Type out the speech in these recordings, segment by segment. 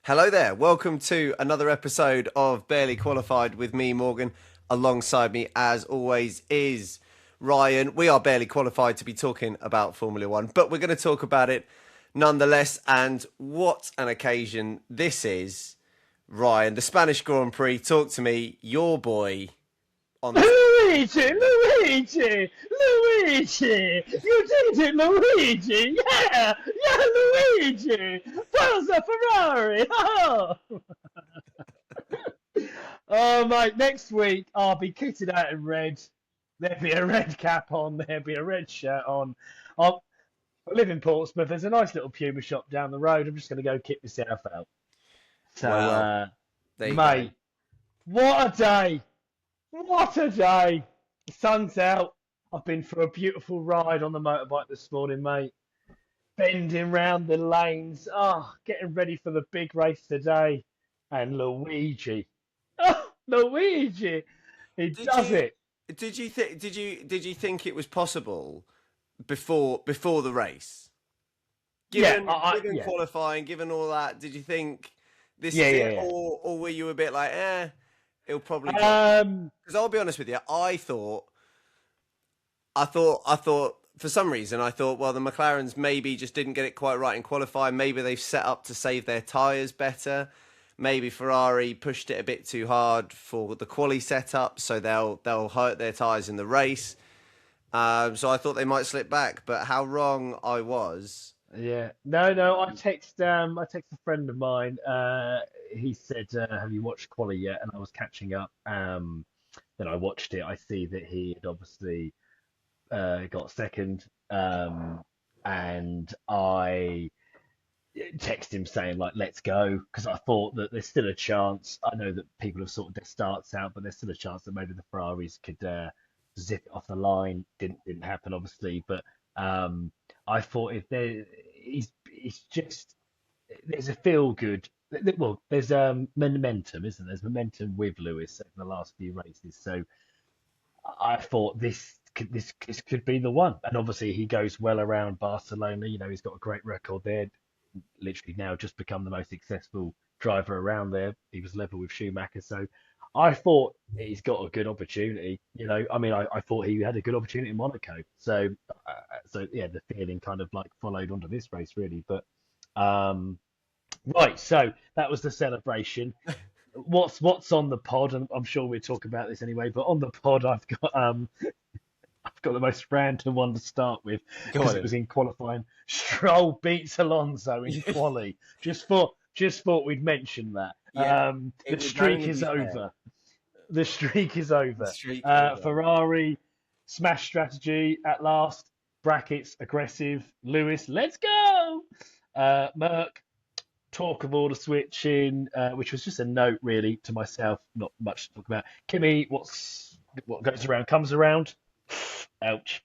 Hello there. Welcome to another episode of Barely Qualified with me, Morgan. Alongside me, as always, is Ryan. We are barely qualified to be talking about Formula One, but we're going to talk about it nonetheless. And what an occasion this is, Ryan. The Spanish Grand Prix. Talk to me, your boy on the. Luigi, you did it, Luigi, Luigi, Forza Ferrari, oh mate, next week I'll be kitted out in red, there'll be a red cap on, there'll be a red shirt on, I live in Portsmouth, there's a nice little Puma shop down the road, I'm just going to go kit myself out, so, Well, there you mate, go. what a day! What a day! The sun's out. I've been for a beautiful ride on the motorbike this morning, mate. Bending round the lanes. Getting ready for the big race today. And Luigi. Oh, Luigi! He Did does you it. did you think it was possible before the race? Yeah, Given yeah. qualifying, given all that, did you think this Yeah, is yeah, it, yeah. or were you a bit like, it'll probably drop? Um, Because I'll be honest with you, I thought for some reason I thought, well, the McLarens maybe just didn't get it quite right in qualifying. Maybe they've set up to save their tyres better. Maybe Ferrari pushed it a bit too hard for the quali setup, so they'll hurt their tyres in the race. So I thought they might slip back, but how wrong I was. yeah. No, I text a friend of mine. He said, have you watched Quali yet? And I was catching up. Then I watched it. I see that he had obviously got second, and I texted him saying like, "Let's go," because I thought that there's still a chance. I know that people have sorted their starts out, but there's still a chance that maybe the Ferraris could zip it off the line. Didn't happen, obviously, but um, I thought if there, he's just there's a feel good. Well, there's momentum, isn't there? There's momentum with Lewis over the last few races, so I thought this could be the one. And obviously he goes well around Barcelona. You know, he's got a great record there. Literally now just become the most successful driver around there. He was level with Schumacher. So I thought he's got a good opportunity. You know, I mean, I thought he had a good opportunity in Monaco. So yeah, the feeling kind of like followed onto this race really. But um, right, so that was the celebration. What's on the pod? And I'm sure we'll talk about this anyway. But on the pod, I've got the most random one to start with Go because on it was then. in qualifying. Stroll beats Alonso in quali. Just thought we'd mention that. Yeah, The it would streak only is be fair. over. The streak is The over. streak is over. Ferrari smash strategy at last. Brackets aggressive. Lewis, let's go. Merck talk of order switching, which was just a note really to myself. Not much to talk about. Kimmy, what goes around comes around. Ouch.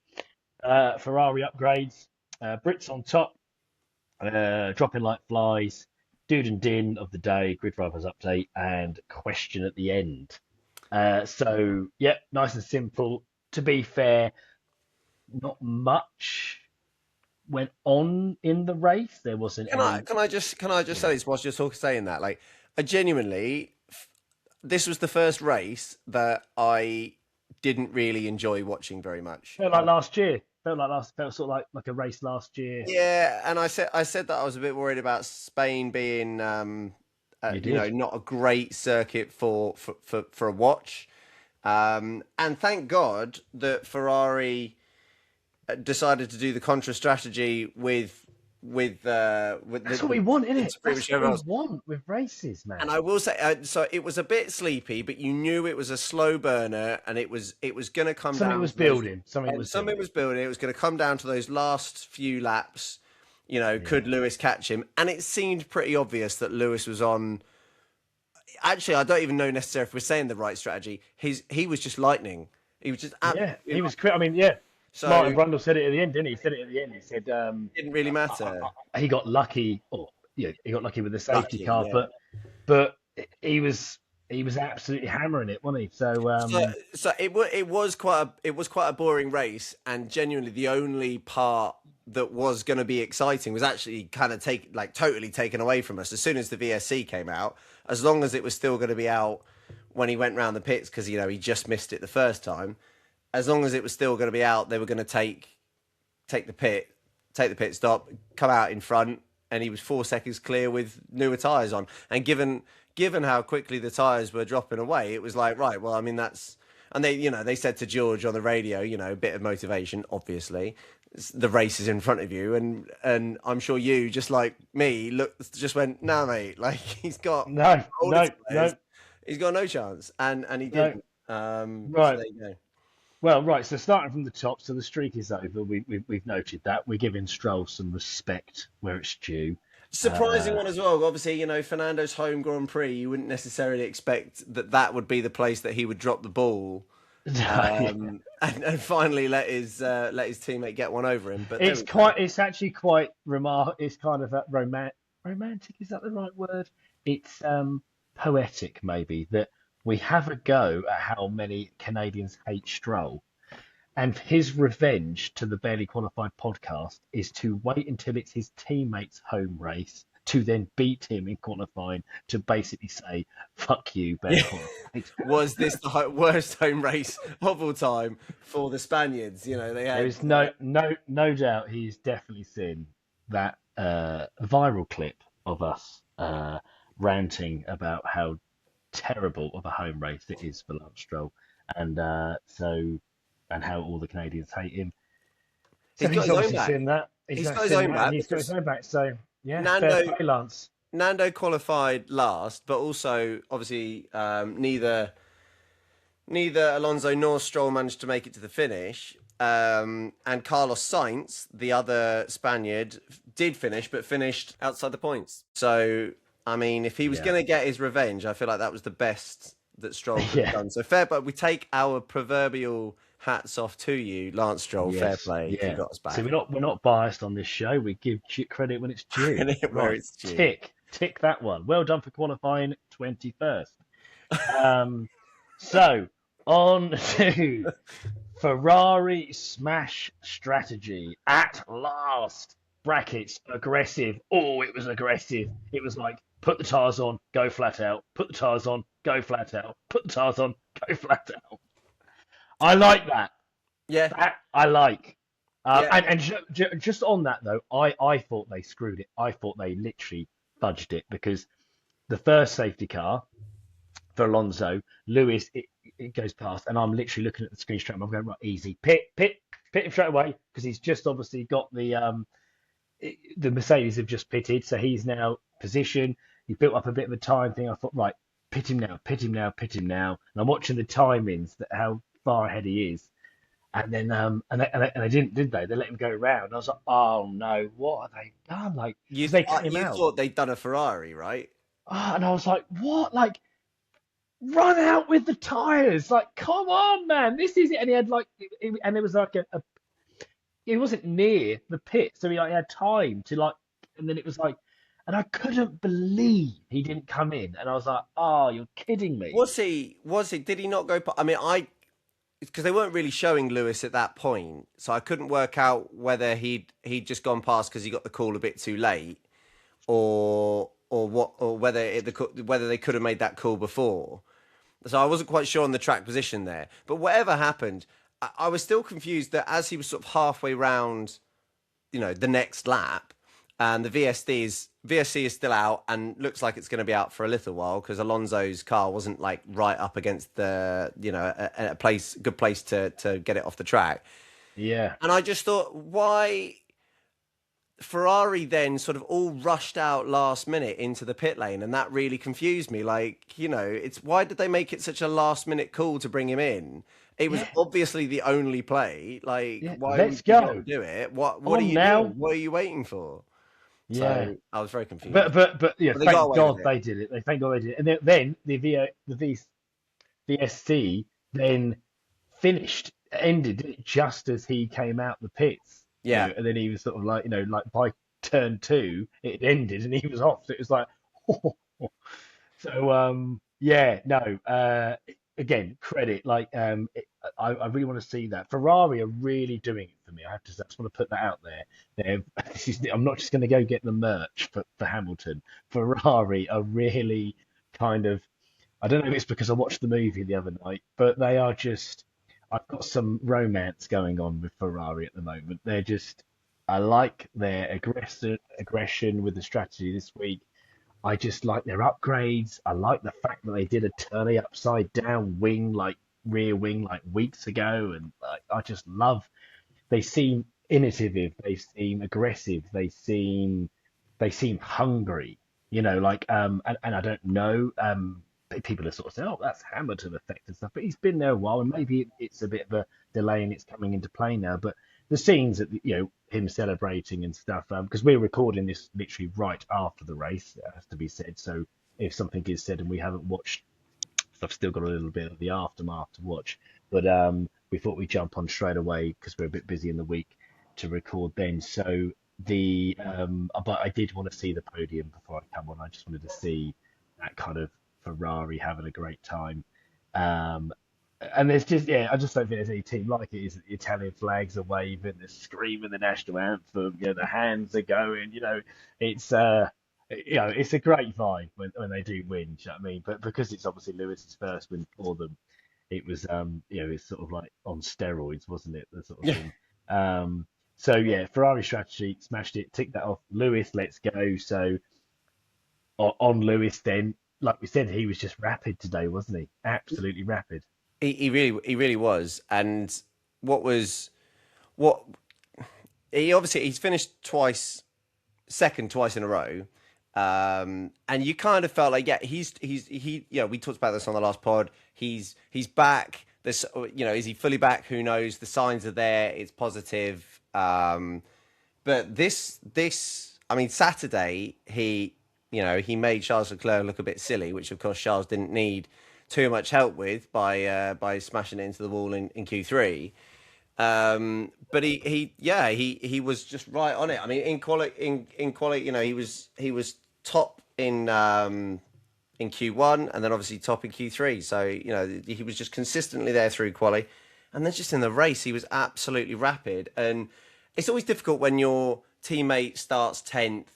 Ferrari upgrades. Brits on top, dropping like flies. Dude and din of the day, grid drivers update, and question at the end. Yeah, nice and simple. To be fair, not much went on in the race. There wasn't Can I any. can I just can I just Yeah, say this whilst you're saying that? Like, I genuinely, this was the first race that I didn't really enjoy watching very much. felt like last year. Felt sort of like a race last year. Yeah, and I said that I was a bit worried about Spain being, You did. not a great circuit for a watch. And thank God that Ferrari decided to do the contra strategy with That's what we want, isn't it? into pretty That's much what everyone we else. want with races, And man. I will say, so it was a bit sleepy, but you knew it was a slow burner, and it was going to come Something down was to those, building. Something and was something building. was building. It was going to come down to those last few laps. Could Yeah. Lewis catch him? And it seemed pretty obvious that Lewis was on. Actually, I don't even know necessarily if we're saying the right strategy. He was just lightning. He was just Yeah, absolutely he was. lightning. I mean, yeah. So Martin Brundle said it at the end, didn't he? He said it at the end. He said it didn't really matter. he got lucky. Or yeah, he got lucky with the safety Lucky, car, yeah. but he was absolutely hammering it, wasn't he? So So it was quite a boring race, and genuinely the only part that was going to be exciting was actually kind of totally taken away from us as soon as the VSC came out. As long as it was still going to be out when he went round the pits, because he just missed it the first time. As long as it was still going to be out, they were going to take the pit stop, come out in front, and he was 4 seconds clear with newer tyres on. And given how quickly the tyres were dropping away, it was like, right, well, I mean, that's... And they said to George on the radio, a bit of motivation, obviously. The race is in front of you, and I'm sure you, just like me, just went, nah, mate, like he's got no, he's got no chance, and he didn't. Right. So there you go. Well, right. So starting from the top, so the streak is over. We've noted that. We're giving Stroll some respect where it's due. Surprising one as well. Obviously, Fernando's home Grand Prix. You wouldn't necessarily expect that would be the place that he would drop the ball, and finally let his teammate get one over him. But it's actually quite It's kind of romantic. Is that the right word? It's poetic, maybe, that we have a go at how many Canadians hate Stroll. And his revenge to the Barely Qualified podcast is to wait until it's his teammate's home race to then beat him in qualifying to basically say, fuck you, Barely Qualified. Was this the worst home race of all time for the Spaniards? They had... There is no doubt he's definitely seen that viral clip of us ranting about how terrible of a home race it is for Lance Stroll. And how all the Canadians hate him. So he's obviously seen that. He's got his own back. He's got his own back. So yeah, fair play, Lance. Nando qualified last, but also obviously neither Alonso nor Stroll managed to make it to the finish. And Carlos Sainz, the other Spaniard, did finish, but finished outside the points. So I mean, if he was going to get his revenge, I feel like that was the best that Stroll could have done. So fair, but we take our proverbial hats off to you, Lance Stroll. Yes, fair play. You got us back. So we're not biased on this show. We give credit when it's due. Where it's due. Tick that one. Well done for qualifying 21st. So on to Ferrari smash strategy at last. Brackets aggressive. Oh, it was aggressive. It was like, put the tyres on, go flat out. Put the tyres on, go flat out. Put the tyres on, go flat out. I like that. Yeah. That I like. And just on that, though, I thought they screwed it. I thought they literally fudged it because the first safety car for Alonso, Lewis, it goes past, and I'm literally looking at the screen straight. I'm going, right, easy. Pit him straight away because he's just obviously got the Mercedes have just pitted, so he's now positioned. He built up a bit of a time thing. I thought, right, pit him now. And I'm watching the timings, how far ahead he is, and then and they didn't, did they? They let him go round. I was like, oh no, what have they done? Like they cut him out. You thought they'd done a Ferrari, right? And I was like, what? Like, run out with the tires! Like, come on, man, this is it. And he had and it was like he wasn't near the pit, so he had time to and then it was like. And I couldn't believe he didn't come in. And I was like, oh, you're kidding me. Was he? Did he not go? I mean, because they weren't really showing Lewis at that point. So I couldn't work out whether he'd just gone past because he got the call a bit too late or whether they could have made that call before. So I wasn't quite sure on the track position there. But whatever happened, I was still confused that as he was sort of halfway round, the next lap, and the VSC is still out and looks like it's going to be out for a little while because Alonso's car wasn't right up against the, a good place to get it off the track. Yeah. And I just thought, why Ferrari then sort of all rushed out last minute into the pit lane, and that really confused me. It's why did they make it such a last minute call to bring him in? It was obviously the only play. Why let's go do it? What are you doing? What are you waiting for? Yeah, so I was very confused. But yeah, thank God they did it. Thank God they did it. And then the VSC then ended it just as he came out the pits. Yeah, and then he was sort of like by turn 2 it ended and he was off. So it was like, so again, credit. I really want to see that. Ferrari are really doing it for me. I just want to put that out there. I'm not just going to go get the merch for Hamilton. Ferrari are really kind of. I don't know if it's because I watched the movie the other night, but they are just. I've got some romance going on with Ferrari at the moment. They're just. I like their aggression with the strategy this week. I just like their upgrades. I like the fact that they did a turny upside down wing, like rear wing, like weeks ago, and I just love. They seem innovative. They seem aggressive. They seem hungry. And I don't know. People are sort of saying, "Oh, that's Hamilton effect and stuff," but he's been there a while, and maybe it's a bit of a delay and it's coming into play now. But the scenes that him celebrating and stuff, because we're recording this literally right after the race, it has to be said. So if something is said and we haven't watched, I've still got a little bit of the aftermath to watch. But we thought we'd jump on straight away because we're a bit busy in the week to record then. So but I did want to see the podium before I come on. I just wanted to see that kind of Ferrari having a great time. Um, and there's just, yeah, I just don't think there's any team like it. Is the Italian flags are waving, they're screaming the national anthem, the hands are going, it's it's a great vibe when they do win, do you know what I mean? But because it's obviously Lewis's first win for them, it was it's sort of like on steroids, wasn't it? The sort of Yeah. thing. So yeah, Ferrari strategy, smashed it, tick that off. Lewis, let's go. So on Lewis then, like we said, he was just rapid today, wasn't he? Absolutely rapid. He really was. And what was what he obviously he's finished twice, second twice in a row. And you kind of felt like, yeah, we talked about this on the last pod. He's back. This, is he fully back? Who knows? The signs are there. It's positive. But I mean, Saturday he made Charles Leclerc look a bit silly, which of course Charles didn't need too much help with by smashing it into the wall in Q3. But he was just right on it. I mean, in quality, he was top in Q1 and then obviously top in Q3. So he was just consistently there through quali, and then just in the race he was absolutely rapid. And it's always difficult when your teammate starts 10th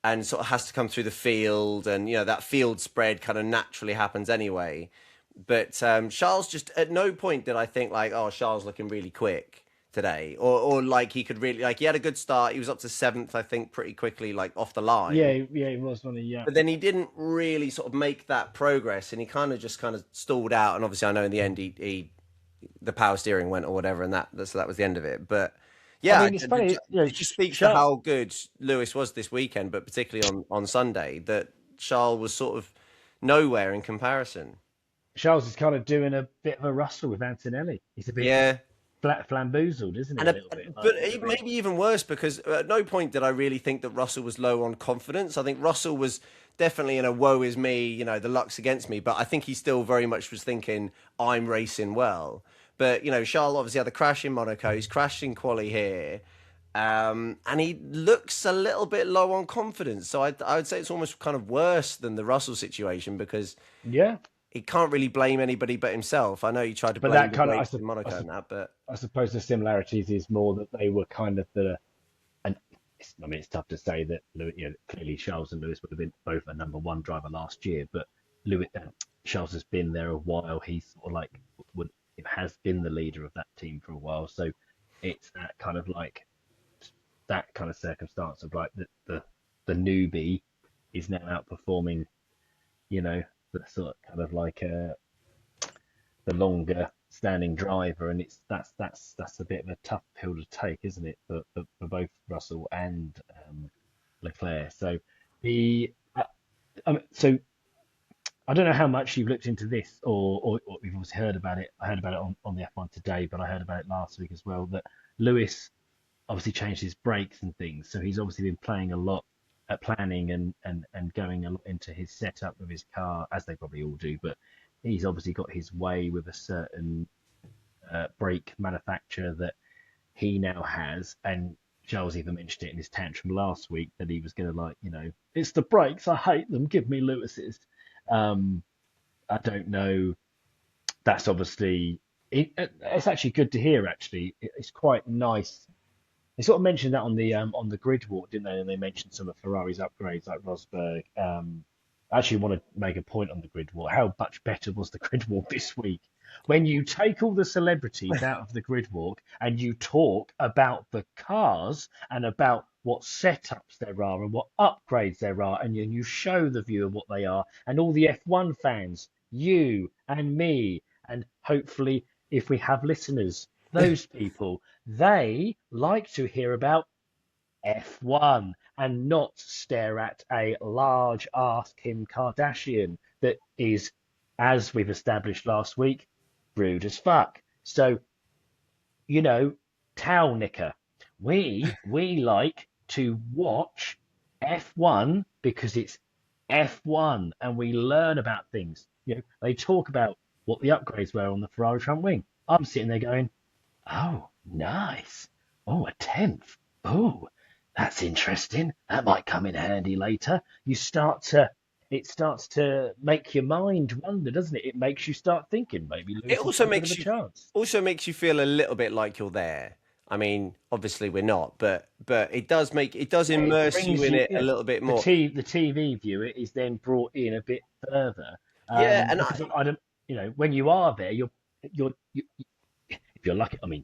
and sort of has to come through the field, and that field spread kind of naturally happens anyway. But Charles, just at no point did I think like, oh, Charles looking really quick today, or like he could really, like, he had a good start. He was up to seventh, I think, pretty quickly, like off the line. Yeah, yeah, he was one of yeah. But then he didn't really sort of make that progress, and he kind of stalled out. And obviously, I know in the end, he the power steering went or whatever, and so that was the end of it. But I yeah, mean, it's funny, it just speaks to how good Lewis was this weekend, but particularly on Sunday, that Charles was sort of nowhere in comparison. Charles is kind of doing a bit of a Russell with Antonelli. He's a bit Yeah. flamboozled, isn't he? And A little bit. but maybe even worse, because at no point did I really think that Russell was low on confidence. I think Russell was definitely in a woe is me, the luck's against me. But I think he still very much was thinking, I'm racing well. But Charles obviously had the crash in Monaco. He's crashed in quali here, and he looks a little bit low on confidence. So I would say it's almost kind of worse than the Russell situation, because Yeah, he can't really blame anybody but himself. I know he tried to but blame that the kind of, brakes in Monaco and that, but I suppose the similarities is more that they were kind of and I mean, it's tough to say that clearly Charles and Lewis would have been both a number one driver last year, but Charles has been there a while. He's sort of like would has been the leader of that team for a while, so it's that kind of circumstance of like the newbie is now outperforming, the sort of kind of like the longer standing driver, and that's a bit of a tough pill to take, isn't it, for both Russell and Leclerc. So the so I don't know how much you've looked into this, or you've obviously heard about it. I heard about it on the F1 today, but I heard about it last week as well. That Lewis obviously changed his brakes and things, so he's obviously been playing a lot at planning and going a lot into his setup of his car, as they probably all do. But he's obviously got his way with a certain brake manufacturer that he now has, and Charles even mentioned it in his tantrum last week that he was going to, it's the brakes, I hate them, give me Lewis's. I don't know that's obviously it's actually good to hear. Actually, it's quite nice. They sort of mentioned that on the grid walk, didn't they? And they mentioned some of Ferrari's upgrades, like Rosberg. I actually want to make a point on the grid walk. How much better was the grid walk this week? When you take all the celebrities out of the grid walk and you talk about the cars and about what setups there are and what upgrades there are, and you show the viewer what they are, and all the F1 fans, you and me, and hopefully, if we have listeners, those people, they like to hear about F1 and not stare at a large ass Kim Kardashian that is, as we've established last week, rude as fuck. So, you know, towel knicker. We like to watch F1 because it's F1 and we learn about things. You know, they talk about what the upgrades were on the Ferrari front wing. I'm sitting there going, oh, nice. Oh, a tenth. Oh, that's interesting. That might come in handy later. It starts to make your mind wonder, doesn't it? It makes you start thinking maybe It Lewis has also got a bit of a makes you chance. feel a little bit like you're there. I mean, obviously we're not, but it does Yeah, it immerse you brings in you, it a yeah. little bit more. The TV viewer is then brought in a bit further, Yeah, and because I don't, when you are there, you if you're lucky. I mean,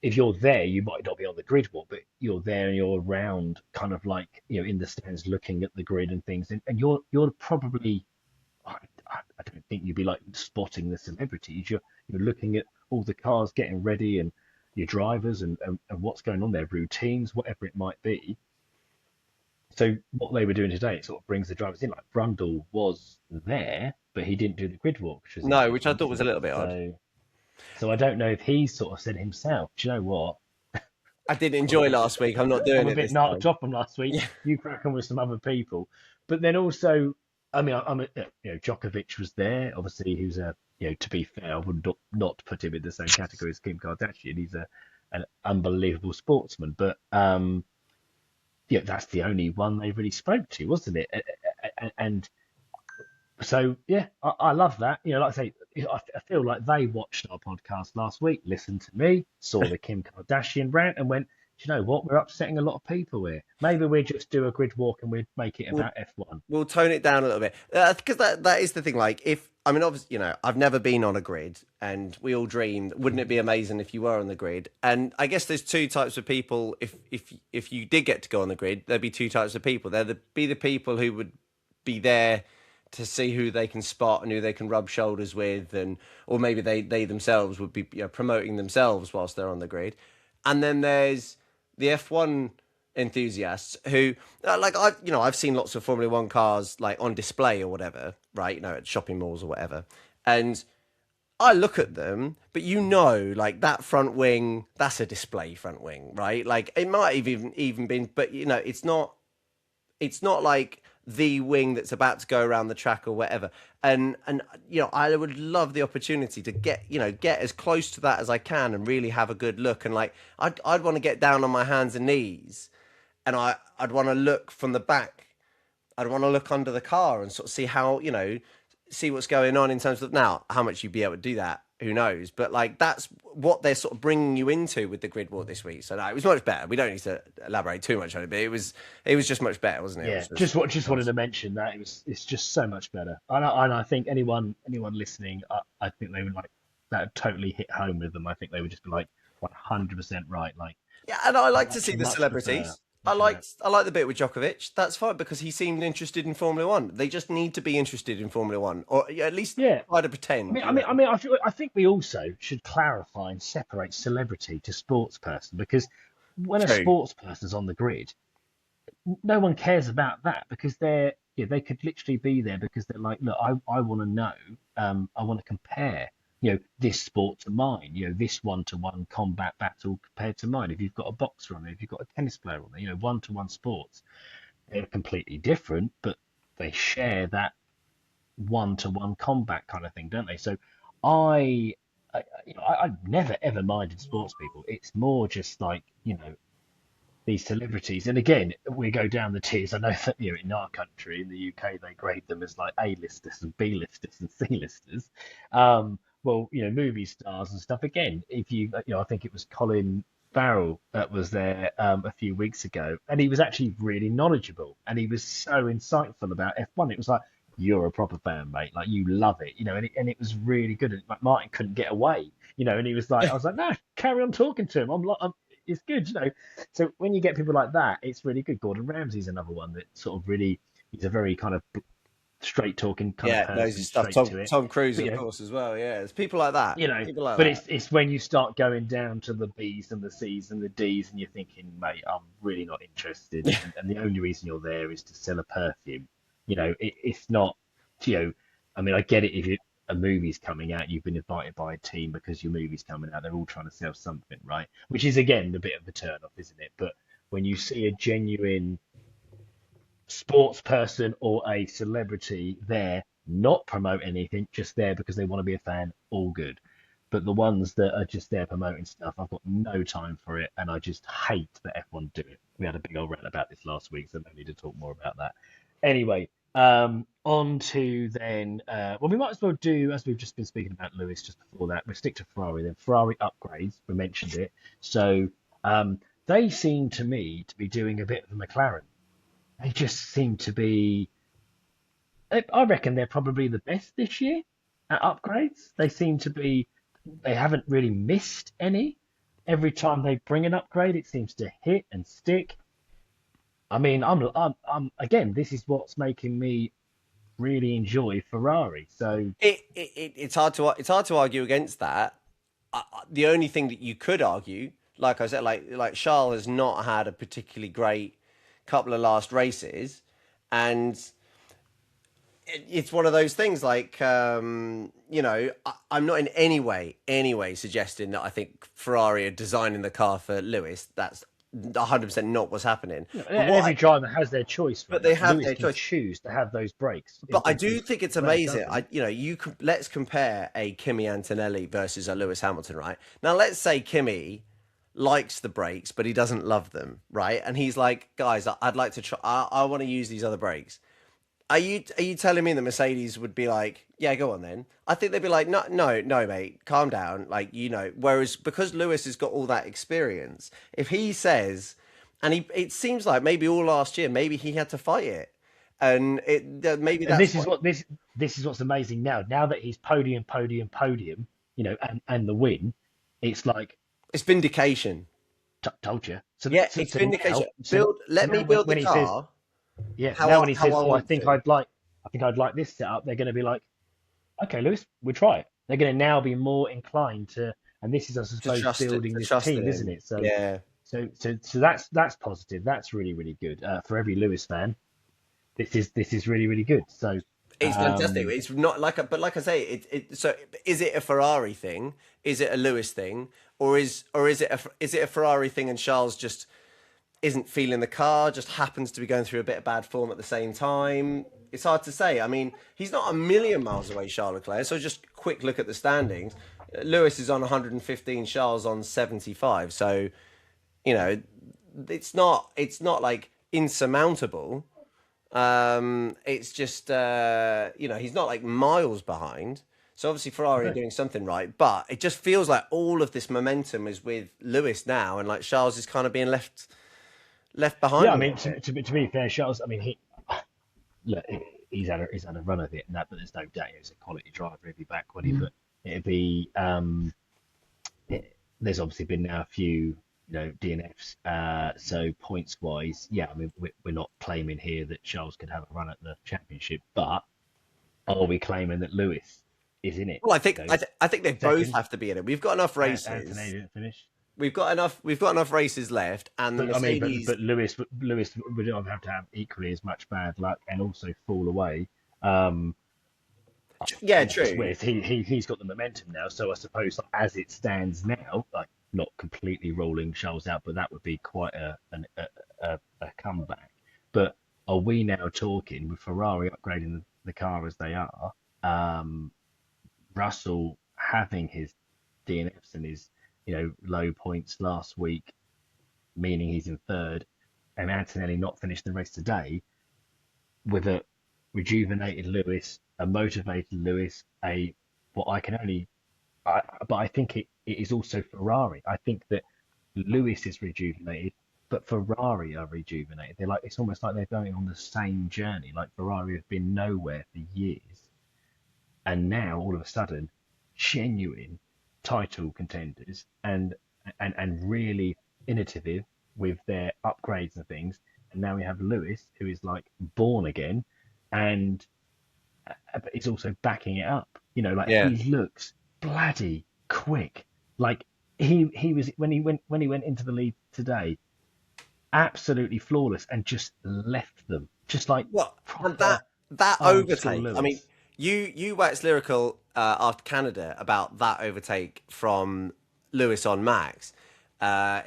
if you're there, you might not be on the grid walk, but you're there and you're around, kind of like in the stands, looking at the grid and things, and you're probably. I don't think you'd be like spotting the celebrities. You're looking at all the cars getting ready and your drivers and what's going on, their routines, whatever it might be. So what they were doing today, it sort of brings the drivers in. Like Brundle was there, but he didn't do the grid walk, which was no, which I interesting, thought was wasn't a it? little bit odd. So I don't know if he sort of said himself, do you know what? I did enjoy last week. I'm not I'm doing a it bit this knocked time. off from last week. You crack on with some other people, but then also, I mean, Djokovic was there. Obviously, who's to be fair, I would not put him in the same category as Kim Kardashian. He's an unbelievable sportsman, but that's the only one they really spoke to, wasn't it? And so, yeah, I love that. Like I say, I feel like they watched our podcast last week, listened to me, saw the Kim Kardashian rant, and went, do you know what? We're upsetting a lot of people here. Maybe we just do a grid walk and we make it We'll about F1. we'll tone it down a little bit because that is the thing. Like, if I mean, obviously, I've never been on a grid, and we all dreamed, wouldn't it be amazing if you were on the grid? And I guess there's two types of people. If you did get to go on the grid, there'd be two types of people. There'd be the people who would be there to see who they can spot and who they can rub shoulders with, and or maybe they themselves would be promoting themselves whilst they're on the grid. And then there's the F1 enthusiasts who like I've seen lots of Formula One cars like on display or whatever, right? At shopping malls or whatever, and I look at them, but like that front wing, that's a display front wing, right? Like it might have even been, but it's not like the wing that's about to go around the track or whatever. And I would love the opportunity to get as close to that as I can and really have a good look. And like I'd want to get down on my hands and knees, and I'd want to look from the back. I'd want to look under the car and sort of see how see what's going on in terms of now how much you'd be able to do that. Who knows? But like that's what they're sort of bringing you into with the grid walk this week. So no, it was much better. We don't need to elaborate too much on it, but it was just much better, wasn't it? It Yeah, was just just wanted to mention that it's just so much better. And I think anyone listening, I think they would like that totally hit home with them. I think they would just be like 100% right. Like yeah, and I like to much see the much prefer. celebrities. I like the bit with Djokovic. That's fine because he seemed interested in Formula One. They just need to be interested in Formula One, or at least Yeah, try to pretend. I think we also should clarify and separate celebrity to sports person, because when a True. sports person's on the grid, no one cares about that, because they could literally be there because they're like, look, I want to know, I want to compare, this sport to mine, this one-to-one combat battle compared to mine. If you've got a boxer on there, if you've got a tennis player on there, one-to-one sports, they're completely different, but they share that one-to-one combat kind of thing, don't they? So I, I've never ever minded sports people. It's more just like, these celebrities. And again, we go down the tiers. I know that in our country, in the UK, they grade them as like A-listers and B-listers and C-listers. well, movie stars and stuff. Again, if I think it was Colin Farrell that was there a few weeks ago, and he was actually really knowledgeable, and he was so insightful about F1. It was like, you're a proper fan, mate. Like you love it, and it was really good. And like Martin couldn't get away, and he was like, I was like, no, carry on talking to him. It's good. So when you get people like that, it's really good. Gordon Ramsay's another one that sort of really, he's a very kind of straight talking kind of Yeah, knows his person, stuff. straight Tom to it. Tom Cruise, But of course, as well. Yeah, it's people like that. People like but that. it's when you start going down to the B's and the C's and the D's, and you're thinking, mate, I'm really not interested, and the only reason you're there is to sell a perfume. It's not, you know, I mean, I get it if a movie's coming out, you've been invited by a team because your movie's coming out, they're all trying to sell something, right? Which is again a bit of a turn off, isn't it? But when you see a genuine sports person or a celebrity there not promote anything, just there because they want to be a fan, all good. But the ones that are just there promoting stuff, I've got no time for it, and I just hate that F1 do it. We had a big old rant about this last week, so no need to talk more about that. Anyway, on to then, well, we might as well do, as we've just been speaking about Lewis just before that, we'll stick to Ferrari then. Ferrari upgrades, we mentioned it. So they seem to me to be doing a bit of a McLaren. They just seem to be. I reckon they're probably the best this year at upgrades. They seem to be. They haven't really missed any. Every time they bring an upgrade, it seems to hit and stick. I mean, again, this is what's making me really enjoy Ferrari. So It's hard to argue against that. The only thing that you could argue, like I said, like Charles has not had a particularly great couple of last races, and it's one of those things. Like I'm not in any way suggesting that I think Ferrari are designing the car for Lewis. That's 100% not what's happening. But every driver has their choice, but right? they Like have Lewis their can choice. choose to have those breaks. But I do think it's Leclerc amazing. doesn't. Let's compare a Kimi Antonelli versus a Lewis Hamilton, right? Now, let's say Kimi likes the brakes, but he doesn't love them, right? And he's like, guys, I'd like to try. I want to use these other brakes. Are you telling me that Mercedes would be like, yeah, go on then? I think they'd be like, no, no, no, mate, calm down. Like, whereas because Lewis has got all that experience, if he says, and it seems like maybe all last year, maybe he had to fight it, and maybe And that's what this is what's amazing now. Now that he's podium, podium, podium, and the win, it's like it's vindication. told you. So, Yeah, so, it's so vindication. now, so Let me now when, build the when he says, car yeah, how now I, when he how says, I oh, want to. I think I'd like this setup, they're going to be like, okay, Lewis, we'll try it. They're going to now be more inclined to, and this is, I To suppose, trust it, building to this trust team, it isn't in. it? So, Yeah, so that's positive. That's really, really good for every Lewis fan. This is really, really good. So, it's fantastic. um, It's not but like I say, so is it a Ferrari thing? Is it a Lewis thing? Or is it a Ferrari thing and Charles just isn't feeling the car, just happens to be going through a bit of bad form at the same time? It's hard to say. I mean, he's not a million miles away, Charles Leclerc. So just quick look at the standings. Lewis is on 115, Charles on 75. So, you know, it's not like insurmountable. It's just he's not like miles behind. So obviously Ferrari are no. doing something right, but it just feels like all of this momentum is with Lewis now, and like Charles is kind of being left behind Yeah, I a mean, little to, bit. to, be- to be fair, Charles, I mean, look, he's had a run of it, and that, but there's no doubt he's a quality driver. He'd be back, would he? But it'd be there's obviously been now a few, DNFs. So points wise, yeah, I mean, we're not claiming here that Charles could have a run at the championship, but are we claiming that Lewis is in it? Well, I You think know, I think they both second, have to be in it. We've got enough Anthony races. didn't finish. We've got enough races left, and the But I mean, Mercedes. but Lewis would have to have equally as much bad luck and also fall away. Um, Yeah, whereas, true. whereas he's got the momentum now. So I suppose like, as it stands now, like not completely rolling Charles out, but that would be quite a comeback. But are we now talking with Ferrari upgrading the car as they are? Um, Russell having his DNFs and his low points last week, meaning he's in third, and Antonelli not finished the race today with a rejuvenated Lewis, a motivated Lewis, a what I can only but I think it is also Ferrari. I think that Lewis is rejuvenated, but Ferrari are rejuvenated. They're like it's almost like they're going on the same journey. Like Ferrari have been nowhere for years, and now all of a sudden, genuine title contenders and really innovative with their upgrades and things. And now we have Lewis, who is like born again, and but he's also backing it up. Like Yeah. he looks bloody quick. Like he was when he went into the lead today, absolutely flawless, and just left them, just like Well, and proper that old school overtake. I mean, Lewis. you waxed lyrical after Canada about that overtake from Lewis on Max.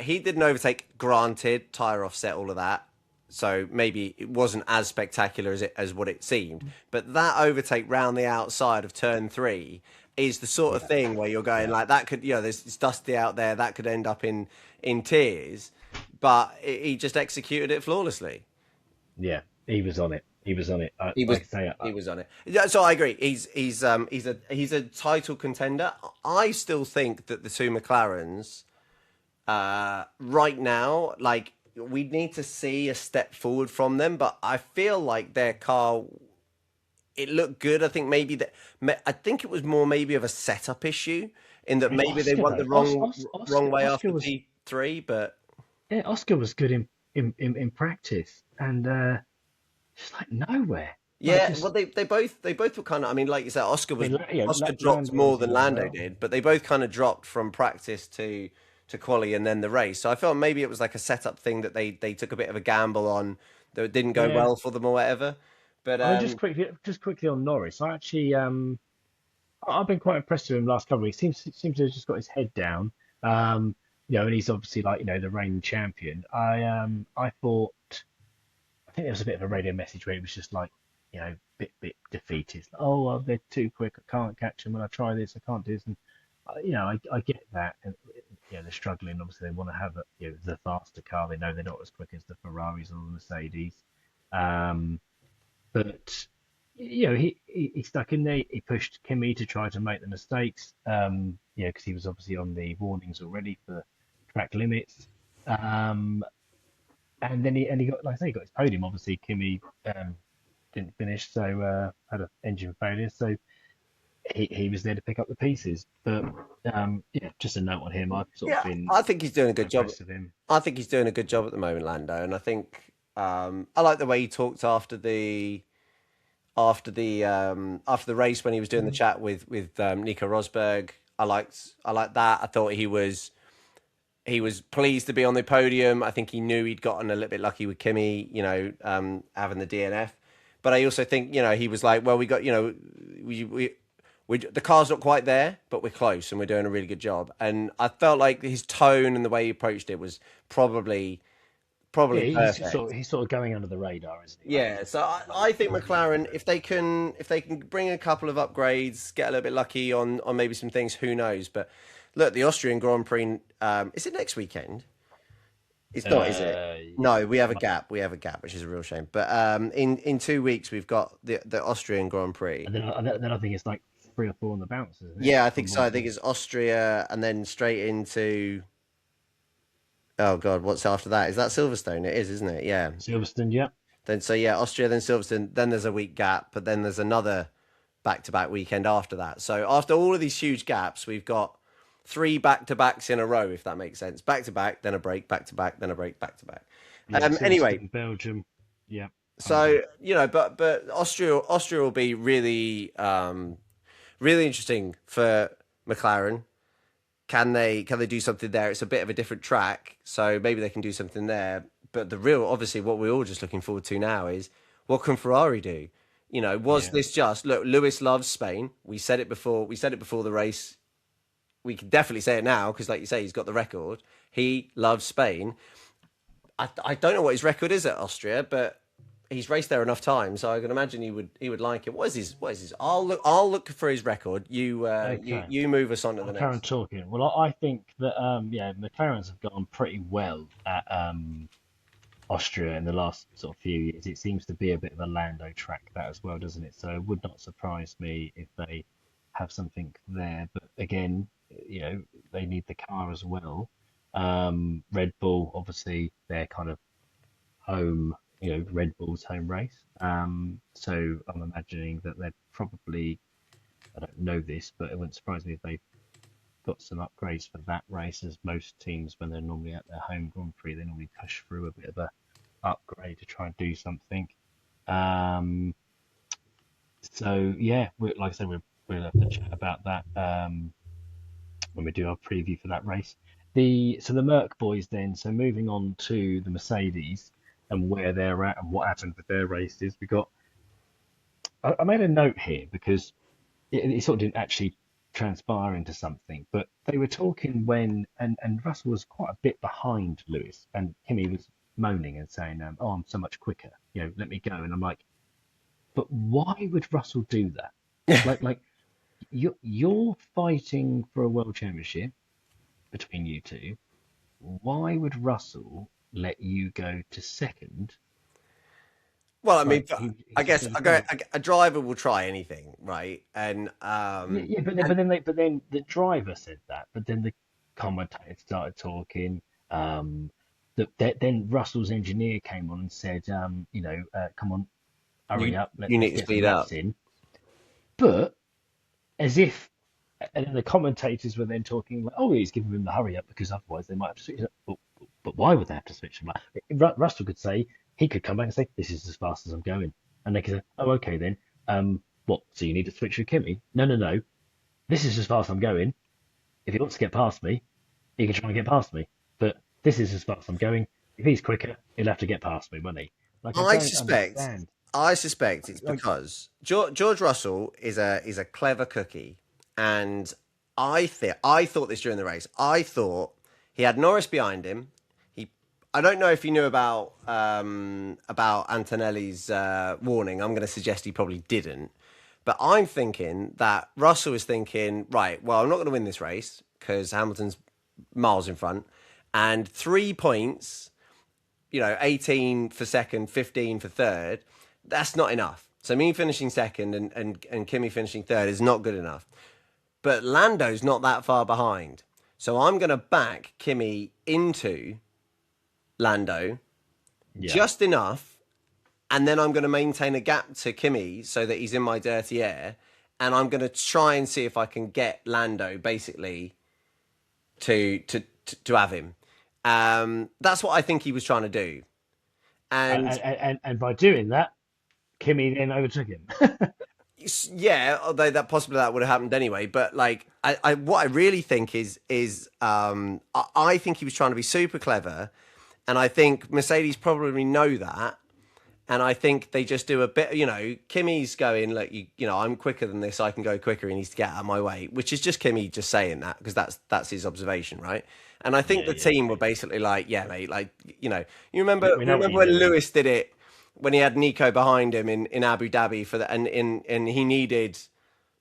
He did an overtake, granted, tire offset, all of that. So maybe it wasn't as spectacular as what it seemed. But that overtake round the outside of turn three is the sort of Yeah, thing where you're going yeah, like that could, there's it's dusty out there, that could end up in tears. But he just executed it flawlessly. yeah. He was on it. He was on it. He was Like I say, he was on it. Yeah, so I agree. He's a title contender. I still think that the two McLarens right now, like we need to see a step forward from them. But I feel like their car, it looked good. I think maybe that. I think it was more maybe of a setup issue in that I mean, maybe they Oscar went though. the wrong way Oscar after was P3. But yeah, Oscar was good in practice, and just like nowhere. Like yeah, just well, they both were kind of. I mean, like you said, I mean, Oscar dropped Lando more was than in as Lando well. did, but they both kind of dropped from practice to quali and then the race. So I felt maybe it was like a setup thing that they took a bit of a gamble on that it didn't go Yeah, well for them or whatever. But I mean, just quickly on Norris. I've been quite impressed with him last couple of weeks. Seems to have just got his head down. Um, and he's obviously like the reigning champion. I thought I think there was a bit of a radio message where it was just like bit defeatist. Oh, well, they're too quick. I can't catch them when I try this. I can't do this. And I get that. And they're struggling. Obviously, they want to have the faster car. They know they're not as quick as the Ferraris or the Mercedes. Um, but he stuck in there. He pushed Kimi to try to make the mistakes. Because he was obviously on the warnings already for track limits. Um, and then he got, like I say, he got his podium. Obviously, Kimi didn't finish, so had an engine failure. So he was there to pick up the pieces. But just a note on him. I've sort of yeah, been I think he's doing a quite good job. impressed with him. I think he's doing a good job at the moment, Lando, and I think I like the way he talked after the race when he was doing the chat with Nico Rosberg. I liked that. I thought he was pleased to be on the podium. I think he knew he'd gotten a little bit lucky with Kimi, having the DNF. But I also think, he was like, well, we got, the car's not quite there, but we're close and we're doing a really good job. And I felt like his tone and the way he approached it was probably Yeah, probably he's just sort perfect. of, he's sort of going under the radar, isn't he? Like Yeah, so I think McLaren, if they can bring a couple of upgrades, get a little bit lucky on maybe some things, who knows? But look, the Austrian Grand Prix, is it next weekend? It's not, is it? Yeah, No, we have a gap. We have a gap, which is a real shame. But in 2 weeks we've got the Austrian Grand Prix. and then I think it's like 3 or 4 on the bounce, isn't it? Yeah, I think From so. what I think it's Austria and then straight into, oh God, what's after that? Is that Silverstone? It is, isn't it? Yeah. Silverstone, yeah. Then so yeah, Austria, then Silverstone, then there's a week gap, but then there's another back-to-back weekend after that. So after all of these huge gaps, we've got three back-to-backs in a row, if that makes sense. Back-to-back, then a break, back-to-back, then a break, back-to-back. Yeah, Anyway, Silverstone, Belgium. Yeah, so Hungary. but Austria will be really interesting for McLaren. Can they do something there? It's a bit of a different track, so maybe they can do something there. But the real, obviously, what we're all just looking forward to now is what can Ferrari do? Was Yeah, this just look? Lewis loves Spain. We said it before. We said it before the race. We can definitely say it now because, like you say, he's got the record. He loves Spain. I don't know what his record is at Austria, but he's raced there enough times, so I can imagine he would like it. What is his? I'll look for his record. okay. You move us on to the I'll carry on next. talking. Well, I think that McLarens have gone pretty well at Austria in the last sort of few years. It seems to be a bit of a Lando track that as well, doesn't it? So it would not surprise me if they have something there. But again, they need the car as well. Red Bull, obviously, they're kind of home, Red Bull's home race. So I'm imagining that they're probably, I don't know this, but it wouldn't surprise me if they got some upgrades for that race, as most teams, when they're normally at their home Grand Prix, they normally push through a bit of a upgrade to try and do something. Um, so yeah, like I said, we'll have to chat about that when we do our preview for that race. The Merc boys then. So moving on to the Mercedes and where they're at and what happened with their races. I made a note here because it sort of didn't actually transpire into something, but they were talking and Russell was quite a bit behind Lewis, and Kimi was moaning and saying, "Oh, I'm so much quicker. Let me go." And I'm like, but why would Russell do that? Like you're fighting for a world championship between you two. Why would Russell let you go to second? Well, I mean, Like he I just guess said, "Oh, a driver will try anything, right? And yeah, yeah." But then the driver said that. But then the commentator started talking. Um, then Russell's engineer came on and said, "Come on, you hurry up, you need let's to get some speed laps up. in." But as if, and then the commentators were then talking like, "Oh, he's giving him the hurry up because otherwise they might have to switch it up." But why would they have to switch him up? Russell could say, he could come back and say, "This is as fast as I'm going," and they could say, "Oh, okay then. What? So you need to switch with Kimmy?" No, no, no. This is as fast as I'm going. If he wants to get past me, he can try and get past me. But this is as fast as I'm going. If he's quicker, he'll have to get past me, won't he? Like, I I don't suspect, understand. I suspect it's Like, because George Russell is a clever cookie, and I thought this during the race. I thought he had Norris behind him. He, I don't know if he knew about Antonelli's warning. I'm going to suggest he probably didn't, but I'm thinking that Russell was thinking, right, well, I'm not going to win this race because Hamilton's miles in front, and 3 points, 18 for second, 15 for third, that's not enough. So me finishing second and Kimi finishing third is not good enough. But Lando's not that far behind. So I'm going to back Kimi into Lando yeah. just enough. And then I'm going to maintain a gap to Kimi so that he's in my dirty air. And I'm going to try and see if I can get Lando basically to have him. That's what I think he was trying to do. And And by doing that, Kimmy then overtook him. yeah, although that possibly that would have happened anyway. But like, what I really think I think he was trying to be super clever, and I think Mercedes probably know that, and I think they just do a bit. Kimmy's going like, I'm quicker than this. I can go quicker. He needs to get out of my way, which is just Kimmy just saying that because that's his observation, right? And I think Yeah, the yeah. team were basically like, yeah, mate, like, you remember, We you know what remember you're when doing. Lewis did it when he had Nico behind him in Abu Dhabi for that, and he needed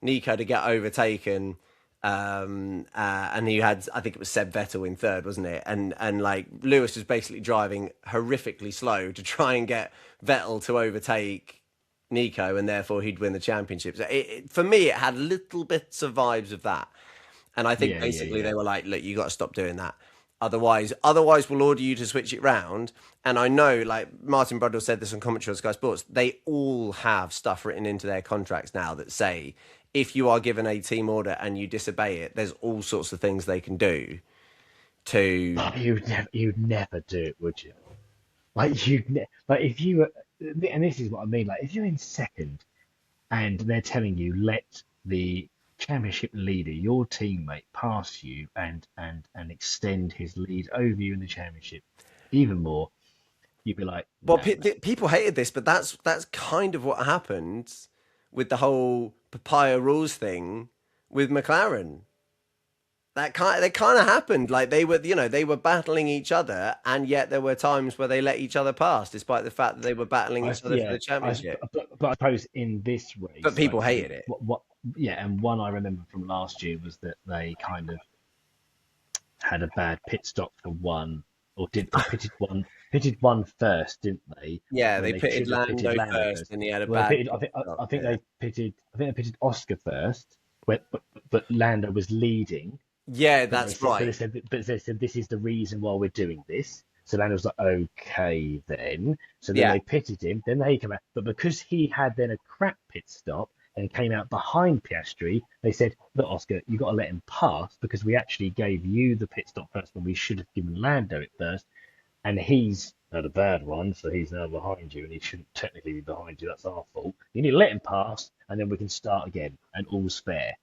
Nico to get overtaken, and he had, I think it was Seb Vettel in third, wasn't it? And like Lewis was basically driving horrifically slow to try and get Vettel to overtake Nico, and therefore he'd win the championship. So for me, it had little bits of vibes of that. And I think Yeah, yeah, basically yeah. they were like, look, you got to stop doing that. Otherwise we'll order you to switch it round. And I know, like Martin Brundle said this on commentary on Sky Sports, they all have stuff written into their contracts now that say if you are given a team order and you disobey it, there's all sorts of things they can do to. But you'd never do it, would you? Like if you were, and this is what I mean. Like if you're in second and they're telling you let the championship leader, your teammate, pass you and extend his lead over you in the championship even more, you'd be like, Well, nah, mate. people hated this, but that's kind of what happened with the whole papaya rules thing with McLaren. That kind of happened. Like they were battling each other, and yet there were times where they let each other pass, despite the fact that they were battling each other for Yeah, the championship. but I suppose in this But race, people like hated it. yeah, and one I remember from last year was that they kind of had a bad pit stop for one, or did or pitted one first, didn't they? Yeah, When they they pitted should have pitted Lando Lando first, first. and he had a Well, they bad pitted. pit stop. I think Yeah, they pitted. I think they pitted Oscar first, but Lando was leading. Yeah, But they that's said, right. but they said this is the reason why we're doing this. So Lando was like, okay then. So then Yeah. they pitted him. Then they came out, but because he had then a crap pit stop and came out behind Piastri, they said, look, Oscar, you got to let him pass because we actually gave you the pit stop first when we should have given Lando it first, and he's had a bad one, so he's now behind you, and he shouldn't technically be behind you. That's our fault. You need to let him pass, and then we can start again, and all's fair.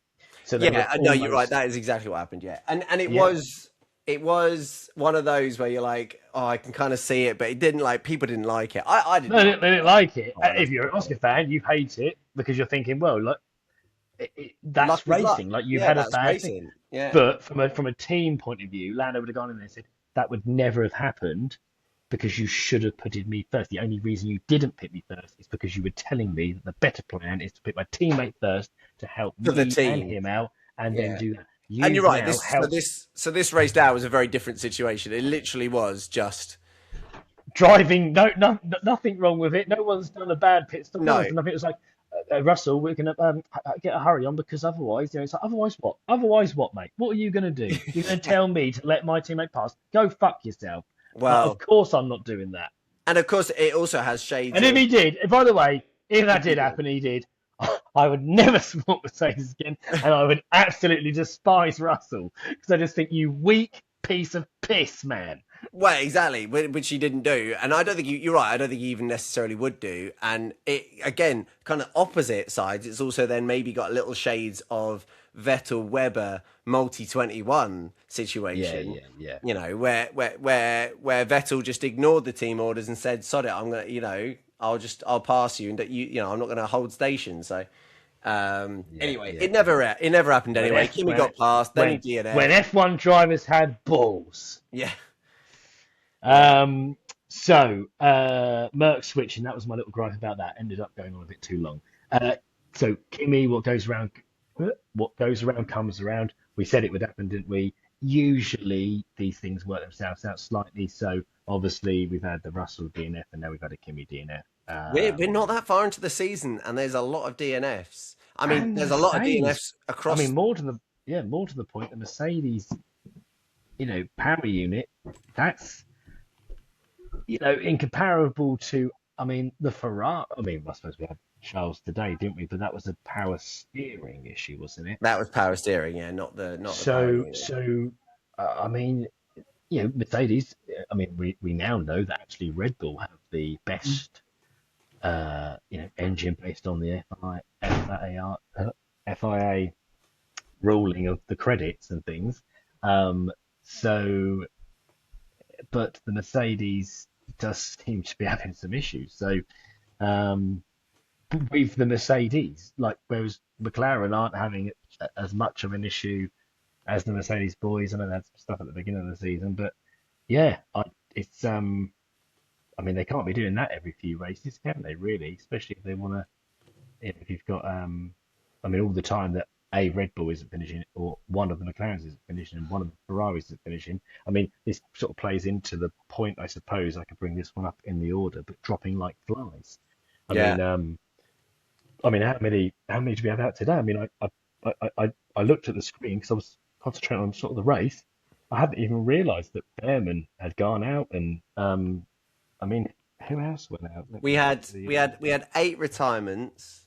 So they were Yeah, no, you're right. almost, That is exactly what happened. Yeah, and yeah. it was one of those where you're like, oh, I can kind of see it, but it didn't like people didn't like it. I No, didn't like they didn't it. like it. Oh, If you're an Oscar fan, you hate it because you're thinking, well, look, luck that's is luck. racing. Like you've Yeah, had a that's bad thing. racing. Yeah. But from a team point of view, Lando would have gone in there and said that would never have happened because you should have putted me first. The only reason you didn't put me first is because you were telling me that the better plan is to put my teammate first to help For the me and team. him out, and then Yeah. do that. And you're You've right. now helped So this race now was a very different situation. It literally was just driving. Nothing wrong with it. No one's done a bad pit stop. No no. one's done nothing. It was like, Russell, we're gonna get a hurry on because otherwise, it's like, otherwise what? Otherwise what, mate? What are you gonna do? You're gonna tell me to let my teammate pass? Go fuck yourself. Like, of Well, course I'm not doing that. and of course it also has shades And if of he did, by the way, if that did happen, he did. I would never support Mercedes again, and I would absolutely despise Russell because I just think you weak piece of piss, man. well, exactly, which he didn't do, and I don't think you're right. I don't think he even necessarily would do. And it again, kind of opposite sides. It's also then maybe got little shades of Vettel Weber multi 21 Yeah, situation. yeah, yeah. You know, where Vettel just ignored the team orders and said, "Sod it, I'm gonna, I'll pass you, and that I'm not gonna hold station." So. Yeah, Anyway, yeah. it never happened When anyway. F Kimi when got past, then he when DNF. F1 drivers had balls. Yeah, yeah. Merck switching. That was my little gripe about that. Ended up going on a bit too long. So Kimi, what goes around comes around. We said it would happen, didn't we? Usually these things work themselves out slightly. So obviously we've had the Russell DNF, and now we've had a Kimi DNF. We're not that far into the season, and there's a lot of DNFs. I mean, And the there's a lot of Mercedes. DNFs I mean, across. more to the point, the Mercedes, power unit. That's incomparable to, I mean, the Ferrari. I mean, I suppose we had Charles today, didn't we? But that was a power steering issue, wasn't it? That was power steering, yeah, not the power So, unit. so I mean, Mercedes. I mean, we now know that actually Red Bull have the best, engine based on the FIA ruling of the credits and things. So, but the Mercedes does seem to be having some issues. So, um, with the Mercedes, like whereas McLaren aren't having as much of an issue as the Mercedes boys. I know they had some stuff at the beginning of the season, but yeah, it's I mean, they can't be doing that every few races, can they? Really, especially if they want to. If you've got, I mean, all the time that a Red Bull isn't finishing, or one of the McLarens isn't finishing, and one of the Ferraris isn't finishing. I mean, this sort of plays into the point, I suppose. I could bring this one up in the order, but dropping like flies. I Yeah, mean, how many do we have out today? I mean, I looked at the screen because I was concentrating on sort of the race. I hadn't even realised that Behrman had gone out, and I mean, who else went out? Let we me get had the. we had eight retirements,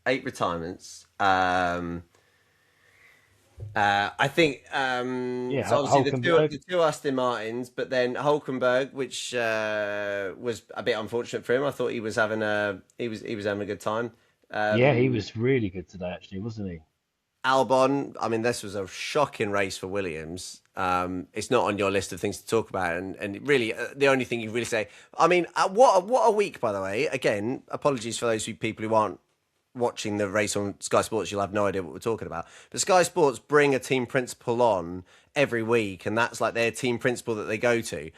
eight retirements. I think Yeah, so. Obviously, Hulkenberg. the two Aston Martins, but then Hulkenberg, which was a bit unfortunate for him. I thought he was having a good time. Yeah, he Um, was really good today, actually, wasn't he? Albon, I mean, this was a shocking race for Williams. It's not on your list of things to talk about, and really, the only thing you really say. I mean, what a week, by the way. Again, apologies for those people who aren't watching the race on Sky Sports. You'll have no idea what we're talking about. But Sky Sports bring a team principal on every week, and that's like their team principal that they go to.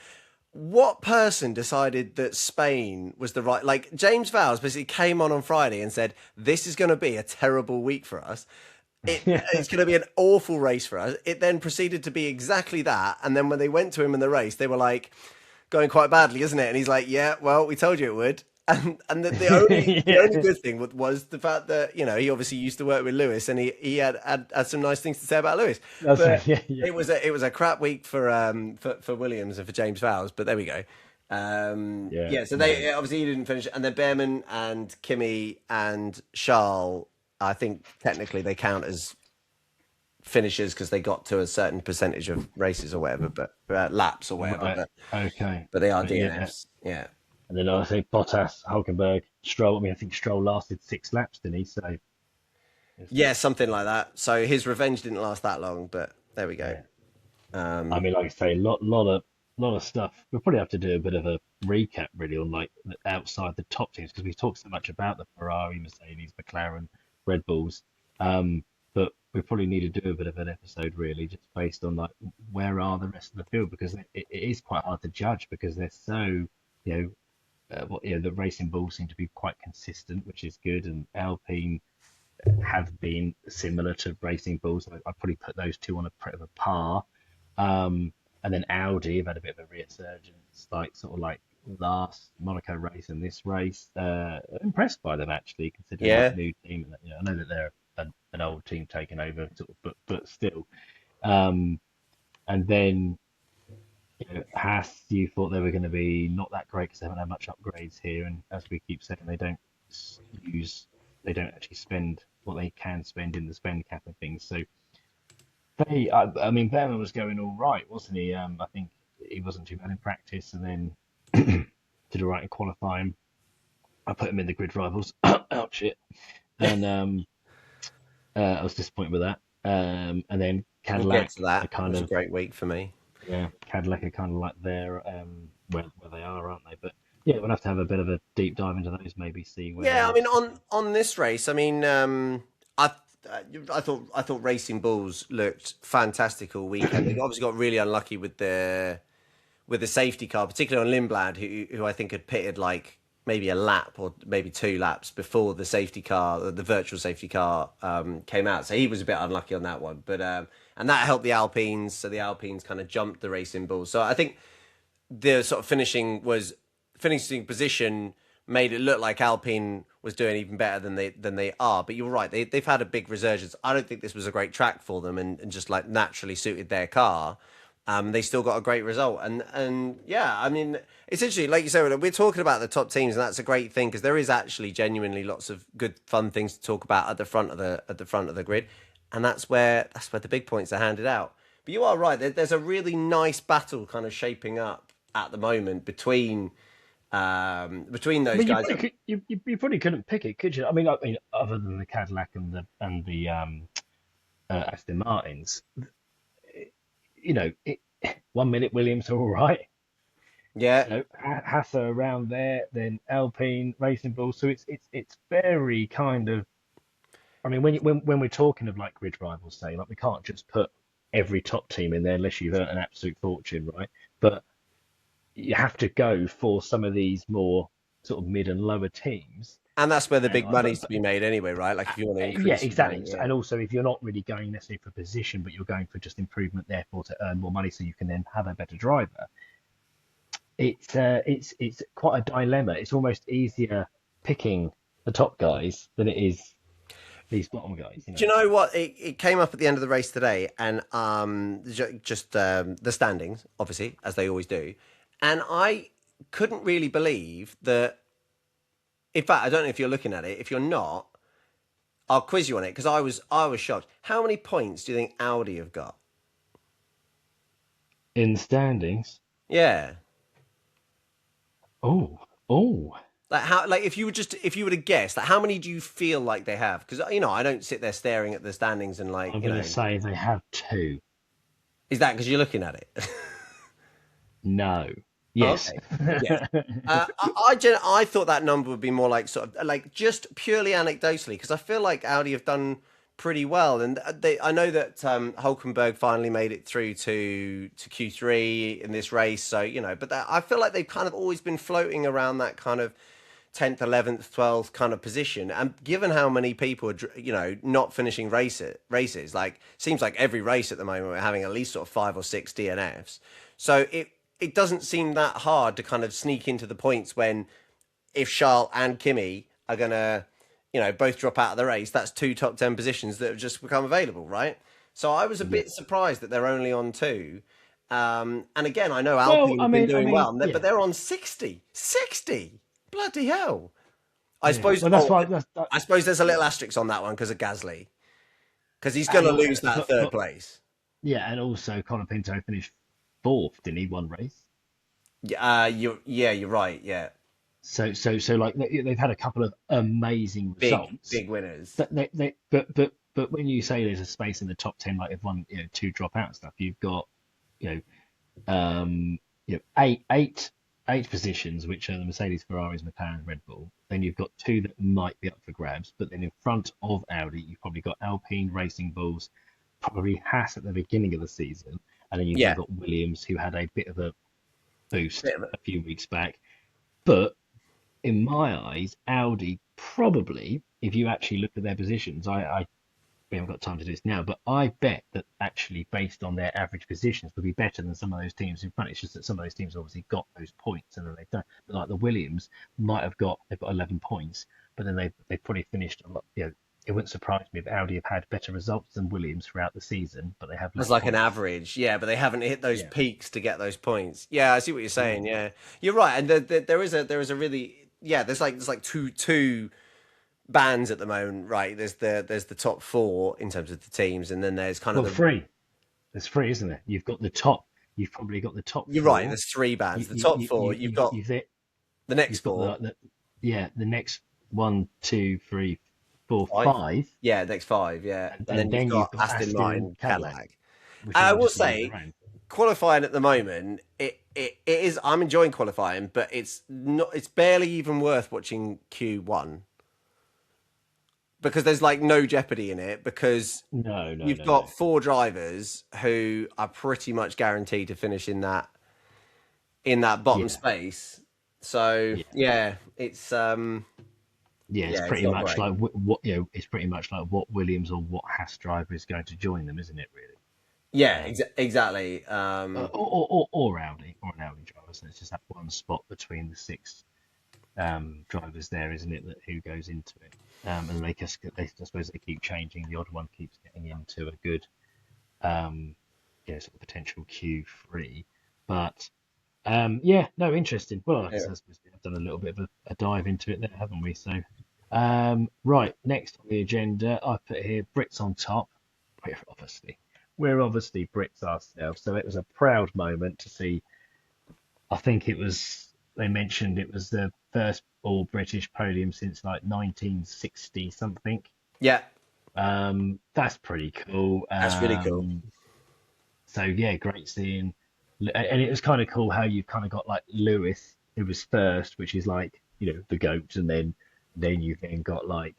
What person decided that Spain was the right? Like James Vowles basically came on Friday and said, "This is going to be a terrible week for us. It's going to be an awful race for us." It then proceeded to be exactly that. And then when they went to him in the race, they were like, going quite badly, isn't it? And he's like, "Yeah, well, we told you it would." the only Yeah. good thing was the fact that he obviously used to work with Lewis, and he had some nice things to say about Lewis. That's But right. Yeah, yeah. it was a crap week for Williams and for James Vowles. But there we go. Yeah. Yeah, so No. they obviously he didn't finish, and then Behrman and Kimi and Charles, I think technically they count as finishers because they got to a certain percentage of races or whatever, but laps or whatever. Right. Okay. But they are But yeah. DNFs. Yeah. And then I think Bottas, Hulkenberg, Stroll. I mean, I think Stroll lasted 6 laps, didn't he? So it's, Yeah, something like that. So his revenge didn't last that long, but there we go. yeah. I Um, mean, like I say, lot of stuff. We'll probably have to do a bit of a recap really on like outside the top teams because we talked so much about the Ferrari, Mercedes, McLaren, Red Bulls. But we probably need to do a bit of an episode really just based on like where are the rest of the field because it is quite hard to judge because they're so you know the racing bulls seem to be quite consistent, which is good, and Alpine have been similar to Racing Bulls. I probably put those two on a bit of a par. And then Audi have had a bit of a resurgence, like sort of like last Monaco race and this race. Impressed by them actually, considering like yeah, new team. And I know that they're an old team taken over, sort of, but still. Um, and then Haas, you thought they were going to be not that great because they haven't had much upgrades here, and as we keep saying, use, they don't actually spend what they can spend in the spend cap and things. So I mean, Behrman was going all right, wasn't he? I think he wasn't too bad in practice, and then did all right in qualifying. I put him in the grid rivals. Ouch, shit. And I was disappointed with that. And then we'll get Cadillac to are that. It kind was a of great week for me. yeah, Cadillac are kind of like their where they are, aren't they? But yeah, we'll have to have a bit of a deep dive into those, maybe see where the Yeah, I mean rest of the on this race, I mean, I I thought Racing Bulls looked fantastic all weekend. They obviously got really unlucky with the safety car, particularly on Lindblad, who I think had pitted like maybe a lap or maybe 2 laps before the safety car, the virtual safety car, came out. So he was a bit unlucky on that one. But and that helped the Alpines. So the Alpines kind of jumped the Racing Bulls. So I think the sort of finishing position made it look like Alpine was doing even better than they are. But you're right, they've had a big resurgence. I don't think this was a great track for them, and just like naturally suited their car. They still got a great result, and yeah, I mean, essentially, like you said, we're talking about the top teams, and that's a great thing because there is actually genuinely lots of good, fun things to talk about at the front of the grid, and that's where the big points are handed out. But you are right. There's a really nice battle kind of shaping up at the moment between I those mean, guys. you probably couldn't pick it, could you? I mean, other than the Cadillac and the Aston Martins, it, 1 minute Williams are all right. Yeah, Haas are around there, then Alpine, Racing Bull. So it's very kind of. I mean, when we're talking of like grid rivals, say like we can't just put every top team in there unless you've earned an absolute fortune, right? But you have to go for some of these more sort of mid and lower teams. and that's where the And big money's to be made anyway, right? Like if you want to yeah, increase your money, exactly. yeah. And also, if you're not really going necessarily for position, but you're going for just improvement, therefore to earn more money, so you can then have a better driver. It's quite a dilemma. It's almost easier picking the top guys than it is these bottom guys. Do you know what? It came up at the end of the race today, and just the standings, obviously, as they always do, and I couldn't really believe that. In fact, I don't know if you're looking at it. If you're not, I'll quiz you on it because I was shocked. How many points do you think Audi have got? In the standings. Yeah, Oh, oh. like how? Like if you were to guess, like how many do you feel like they have? Because I don't sit there staring at the standings and like I'm going to say they have two. is that because you're looking at it? No. Oh, Yes. okay. Yeah. I thought that number would be more like sort of like just purely anecdotally because I feel like Audi have done pretty well, and I know that Hulkenberg finally made it through to Q3 in this race, so but I feel like they've kind of always been floating around that kind of 10th, 11th, 12th kind of position, and given how many people are not finishing races, like seems like every race at the moment we're having at least sort of 5 or 6 DNFs, so it doesn't seem that hard to kind of sneak into the points when if Charles and Kimi are gonna, both drop out of the race, that's two top 10 positions that have just become available, right? So I was a Yeah. bit surprised that they're only on two. And again, I know Well, Alpine have been I doing mean, well, but yeah, they're on 60. 60! Bloody hell. I yeah. suppose. Well, that's Oh, why that's that, I suppose there's a yeah. little asterisk on that one because of Gasly, because he's going And to lose that third but place. yeah, and also Colin Pinto finished fourth, didn't he? One race. You're right. Yeah, So like they've had a couple of amazing results. big winners. But when you say there's a space in the top 10, like if one, two drop out and stuff, you've got, you eight positions, which are the Mercedes, Ferraris, McLaren, Red Bull. Then you've got two that might be up for grabs. But then in front of Audi, you've probably got Alpine, Racing Bulls, probably Haas at the beginning of the season, and then you've then Yeah, got Williams, who had a bit of a boost bit of a- a few weeks back. But in my eyes, Audi probably, if you actually look at their positions, we haven't got time to do this now, but I bet that actually, based on their average positions, would be better than some of those teams in front. It's just that some of those teams obviously got those points, and then they've done. But like the Williams they've got 11 points, but then they've probably finished a lot. It wouldn't surprise me if Audi have had better results than Williams throughout the season, but they have As less like an points. average, yeah, but they haven't hit those Yeah, peaks to get those points. Yeah, I see what you're yeah, saying. Yeah, you're right, and there is a really there's like two bands at the moment, right? There's the top four in terms of the teams, and then there's kind of well, the. three. There's three, isn't there? You've got the top. You've probably got the top You're right. four. There's three You bands. The you top you four. you You've you got you've hit. the next You've got four. the next one, two, three, four, Five. five, Yeah, next five. Yeah, and then and you've then you've got got Aston Aston and Martin, Cadillac, Cadillac. which are I all will just leading the say, round. qualifying at the moment, it is. I'm enjoying qualifying, but it's not. It's barely even worth watching Q1 because there's like no jeopardy in it because No, no, you've no, no. got four drivers who are pretty much guaranteed to finish in that bottom Yeah, space. So yeah, yeah, it's yeah. It's yeah, it's pretty not much great. like what It's pretty much like what Williams or what Haas driver is going to join them, isn't it? Really. Yeah, Um, exactly. or Audi or an Audi driver. So it's just that one spot between the six drivers there, isn't it? That who goes into it. And I suppose they keep changing. The odd one keeps getting into a good, um, sort of potential Q3. But yeah, no, interesting. Well, like I Yeah. said, I suppose we've done a little bit of a dive into it there, haven't we? So, right, next on the agenda, I put here Brits on top. We're obviously Brits ourselves, so it was a proud moment to see. I think they mentioned it was the first all British podium since like 1960 something. Yeah, That's pretty cool. that's really cool. So yeah, great seeing, and it was kind of cool how you've kind of got like Lewis, who was first, which is like the goat, and then you've then got like,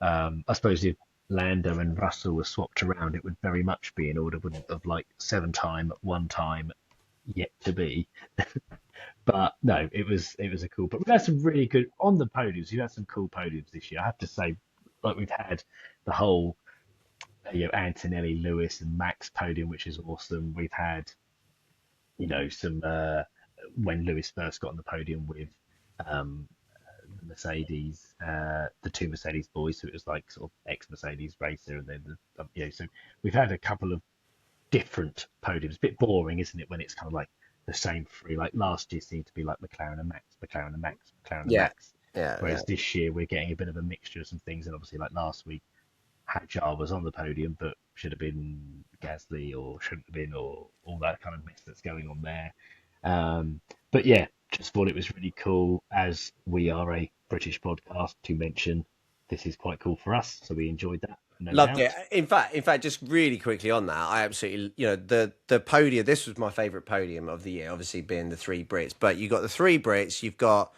I suppose if Lando and Russell were swapped around, it would very much be in order, wouldn't it, of like 7 time, 1 time, yet to be. But no, it was a cool. But we've had some really good on the podiums. We've had some cool podiums this year. I have to say, like we've had the whole Antonelli, Lewis, and Max podium, which is awesome. We've had some when Lewis first got on the podium with um, the Mercedes, the two Mercedes boys, so it was like sort of ex-Mercedes racer, and then so we've had a couple of different podiums. A bit boring, isn't it, when it's kind of like the same three? Like last year seemed to be like McLaren and Max, McLaren and Max, McLaren and Yeah, Max. yeah, yeah. Whereas this year we're getting a bit of a mixture of some things, and obviously like last week Hadjar was on the podium, but should have been Gasly or shouldn't have been, or all that kind of mess that's going on there. But yeah, just thought it was really cool as we are a British podcast to mention this is quite cool for us, so we enjoyed that, no Loved it. doubt. In fact, just really quickly on that, I absolutely, the podium. This was my favourite podium of the year, obviously being the three Brits. But you got the three Brits. You've got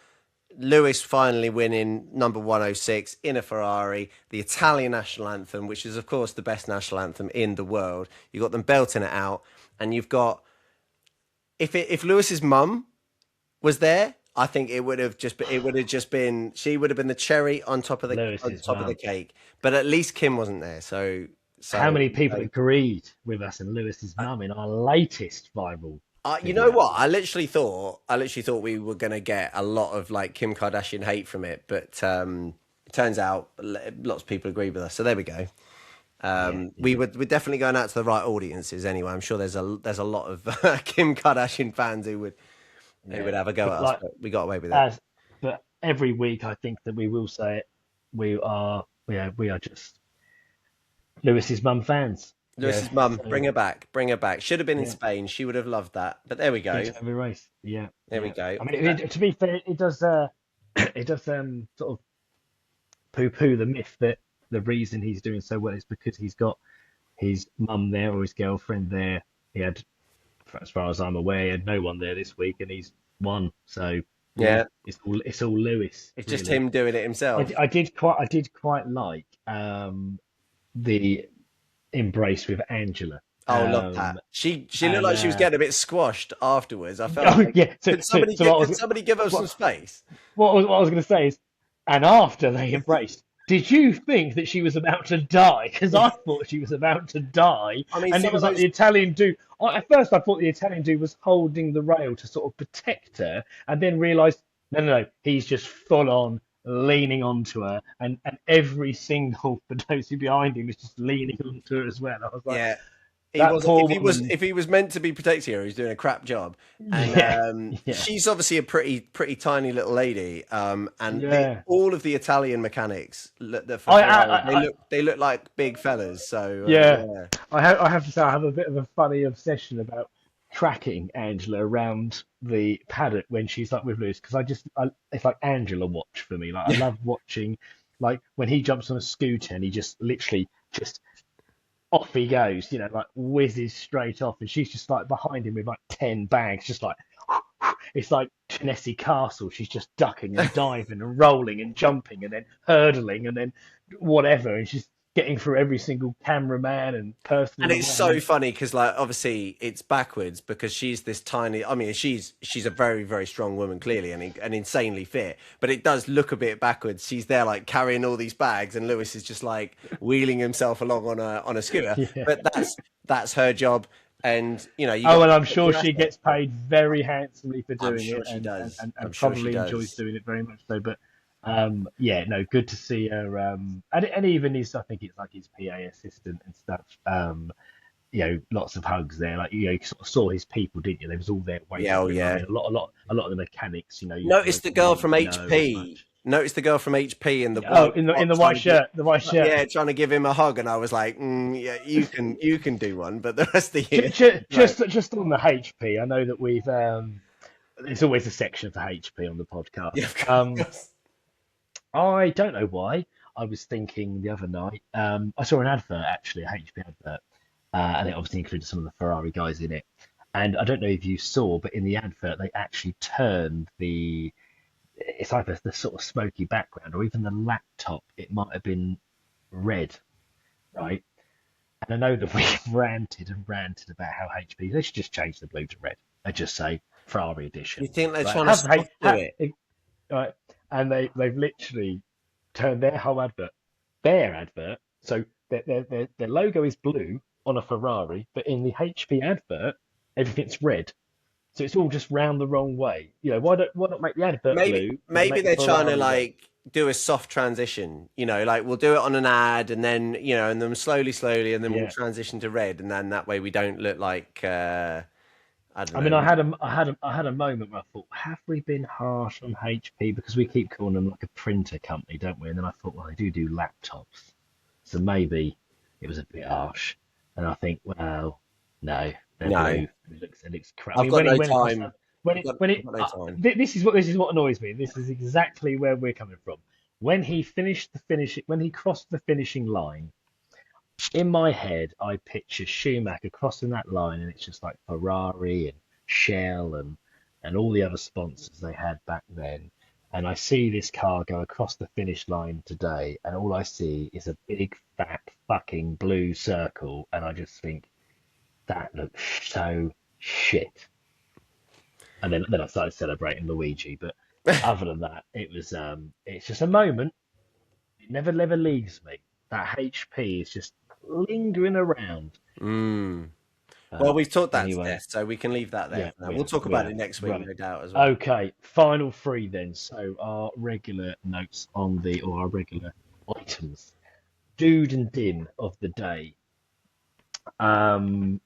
Lewis finally winning number 106 in a Ferrari, the Italian national anthem, which is of course the best national anthem in the world. You got them belting it out, and you've got if Lewis's mum was there, I think it would have just been she would have been the cherry on top of the Lewis's mum. cake. But at least Kim wasn't there, so How so many people agreed with us and Lewis's mum in our latest viral? You figure know it out. what? I literally thought we were gonna get a lot of like Kim Kardashian hate from it, but it turns out lots of people agree with us. So there we go. Yeah, We're definitely going out to the right audiences anyway. I'm sure there's a lot of Kim Kardashian fans who would yeah. have a go at But us, like but we got away with it. as but every week I think that we will say it. We are just Lewis's mum fans. Yeah, Lewis's mum, so bring her back, bring her back. Should have been in yeah, Spain. She would have loved that. But there we go. into every race. Yeah, There we yeah. go. I mean, to be fair, it does it does sort of poo-poo the myth that the reason he's doing so well is because he's got his mum there or his girlfriend there. He had, as far as I'm aware, he had no one there this week, and he's won. So yeah, Yeah, it's all Lewis, it's just really. him doing it I, himself. I did quite like the embrace with Angela. Oh, love that. She looked And like she was getting a bit squashed afterwards. I felt oh like yeah, could somebody so could somebody give her some what, space? what I was going to say is, and after they embraced, did you think that she was about to die? Because I thought she was about to die, I mean, and it some of was like those. the Italian dude. At first, I thought the Italian dude was holding the rail to sort of protect her, and then realised, no, no, no, he's just full on leaning onto her, and every single Fedossi behind him is just leaning onto her as well. I was like, Yeah, he that wasn't. poor If he was, woman. if he was meant to be protecting her, he was doing a crap job. And Yeah, yeah, she's obviously a pretty tiny little lady. And yeah. all of the Italian mechanics for I, I, Ferrari, I, they look like big fellas. So Yeah, yeah, I have to say I have a bit of a funny obsession about tracking Angela around the paddock when she's like with Lewis because it's like Angela watch for me. Like I love watching, like when he jumps on a scooter and he just literally just off he goes, like whizzes straight off, and she's just like behind him with like 10 bags, just like it's like Tennessee Castle. She's just ducking and diving and rolling and jumping and then hurdling and then whatever, and she's getting through every single cameraman and person in and the it's way. And so then funny because like obviously it's backwards because she's this tiny. I mean, she's a very very strong woman clearly and insanely fit, but it does look a bit backwards. She's there like carrying all these bags, and Lewis is just like wheeling himself along on a scooter. yeah. But that's her job, and you Oh, got and I'm the sure she aspect gets of it. paid very handsomely for I'm doing sure it, she does. I'm and sure she probably enjoys does. doing it very much so. But yeah, no, good to see her. And even his, I think it's like his PA assistant and stuff. Lots of hugs there. Like you sort of saw his people, didn't you? They was all there Yeah, waiting oh for him. I yeah. mean, a lot of the mechanics, you Notice the girl wouldn't from know as HP. much. Notice the girl from HP in the Oh, white in top the trying white to get, shirt, the white shirt. yeah, trying to give him a hug, and I was like, yeah, you can do one, but the rest of you, no. Just on the HP, I know that we've there's always a section for HP on the podcast. Yeah, of course. I don't know why. I was thinking the other night. I saw an advert actually, a HP advert, and it obviously included some of the Ferrari guys in it. And I don't know if you saw, but in the advert they actually turned it's either the sort of smoky background or even the laptop. It might have been red, right? And I know that we've ranted and ranted about how HP they should just change the blue to red. They just say Ferrari edition, You think they're right? trying to soft do it? Right, and they've literally turned their advert. So their logo is blue on a Ferrari, but in the HP advert, everything's red. So it's all just round the wrong way. Why not make the advert Maybe blue and maybe make the they're trying to Ferrari red? like do a soft transition. Like we'll do it on an ad, and then and then slowly, and then we'll Yeah. transition to red, and then that way we don't look like I don't I mean, know. I had a moment where I thought, have we been harsh on HP because we keep calling them like a printer company, don't we? And then I thought, well, they do laptops, so maybe it was a bit harsh. And I think, well, no, they're No, blue. It looks crap. I I've mean, got when he no went across time. the when I've it got when I've it got no time. this is what annoys me. This is exactly where we're coming from. When he finished the finish, when he crossed the finishing line, in my head, I picture Schumacher crossing that line, and it's just like Ferrari and Shell and all the other sponsors they had back then. And I see this car go across the finish line today, and all I see is a big fat fucking blue circle, and I just think that looks so shit. And then I started celebrating Luigi, but other than that, it's just a moment. It never leaves me. That HP is just lingering around. Mm. Well, we've talked that to Anyway, death, so we can leave that there yeah, for now. We'll talk we about have it next week, rubbish. no doubt, as well. Okay, final three then. So our regular notes on the or our regular items. Dude and din of the day. Um,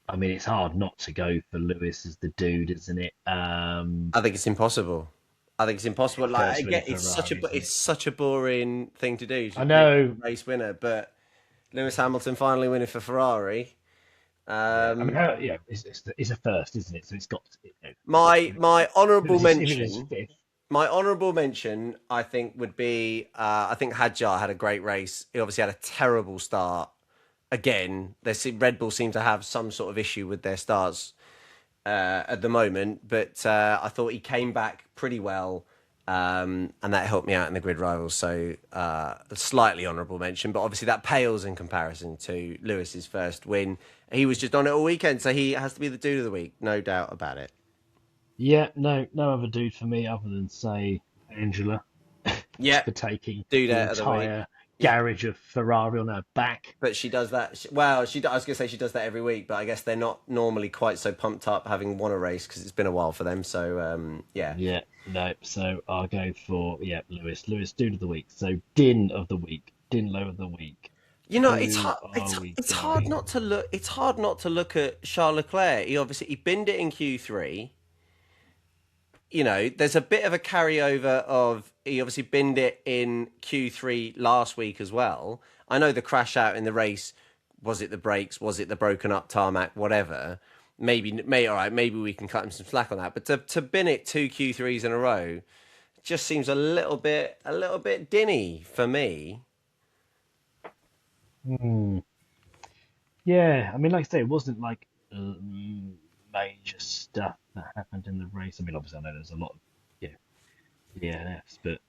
I mean, it's hard not to go for Lewis as the dude, isn't it? I think it's impossible. I think it's impossible. Like First win again, in Ferrari, isn't it? it's such a boring thing to do to I pick a know. race winner, but Lewis Hamilton finally winning for Ferrari. Yeah, I mean, Um, yeah, it's a first, isn't it? So it's got my honourable if it is mention, fifth. my honourable mention, I think would be I think Hadjar had a great race. He obviously had a terrible start. Again, Red Bull seem to have some sort of issue with their starts at the moment, but I thought he came back pretty well, and that helped me out in the grid rivals. So a slightly honourable mention, but obviously that pales in comparison to Lewis's first win. He was just on it all weekend, so he has to be the dude of the week, no doubt about it. Yeah, no other dude for me other than say Angela Yeah, for taking dude the of the week. entire garage of Ferrari on her back. But she does that. Well, I was going to say she does that every week, but I guess they're not normally quite so pumped up having won a race because it's been a while for them. So yeah, Yeah, no. So I'll go for Lewis. Lewis dude of the week. So din of the week. Din low of the week. you know, it's Who hard. are we It's hard going? not to look. It's hard not to look at Charles Leclerc. He binned it in Q3. You know, there's a bit of a carryover of he obviously binned it in Q3 last week as well. I know the crash out in the race, was it the brakes, was it the broken up tarmac, whatever. All right, maybe we can cut him some slack on that. But to bin it two Q3s in a row just seems a little bit dinny for me. Hmm. Yeah, I mean, like I say, it wasn't like major stuff that happened in the race. I mean, obviously, I know there's a lot of yeah DNFs, but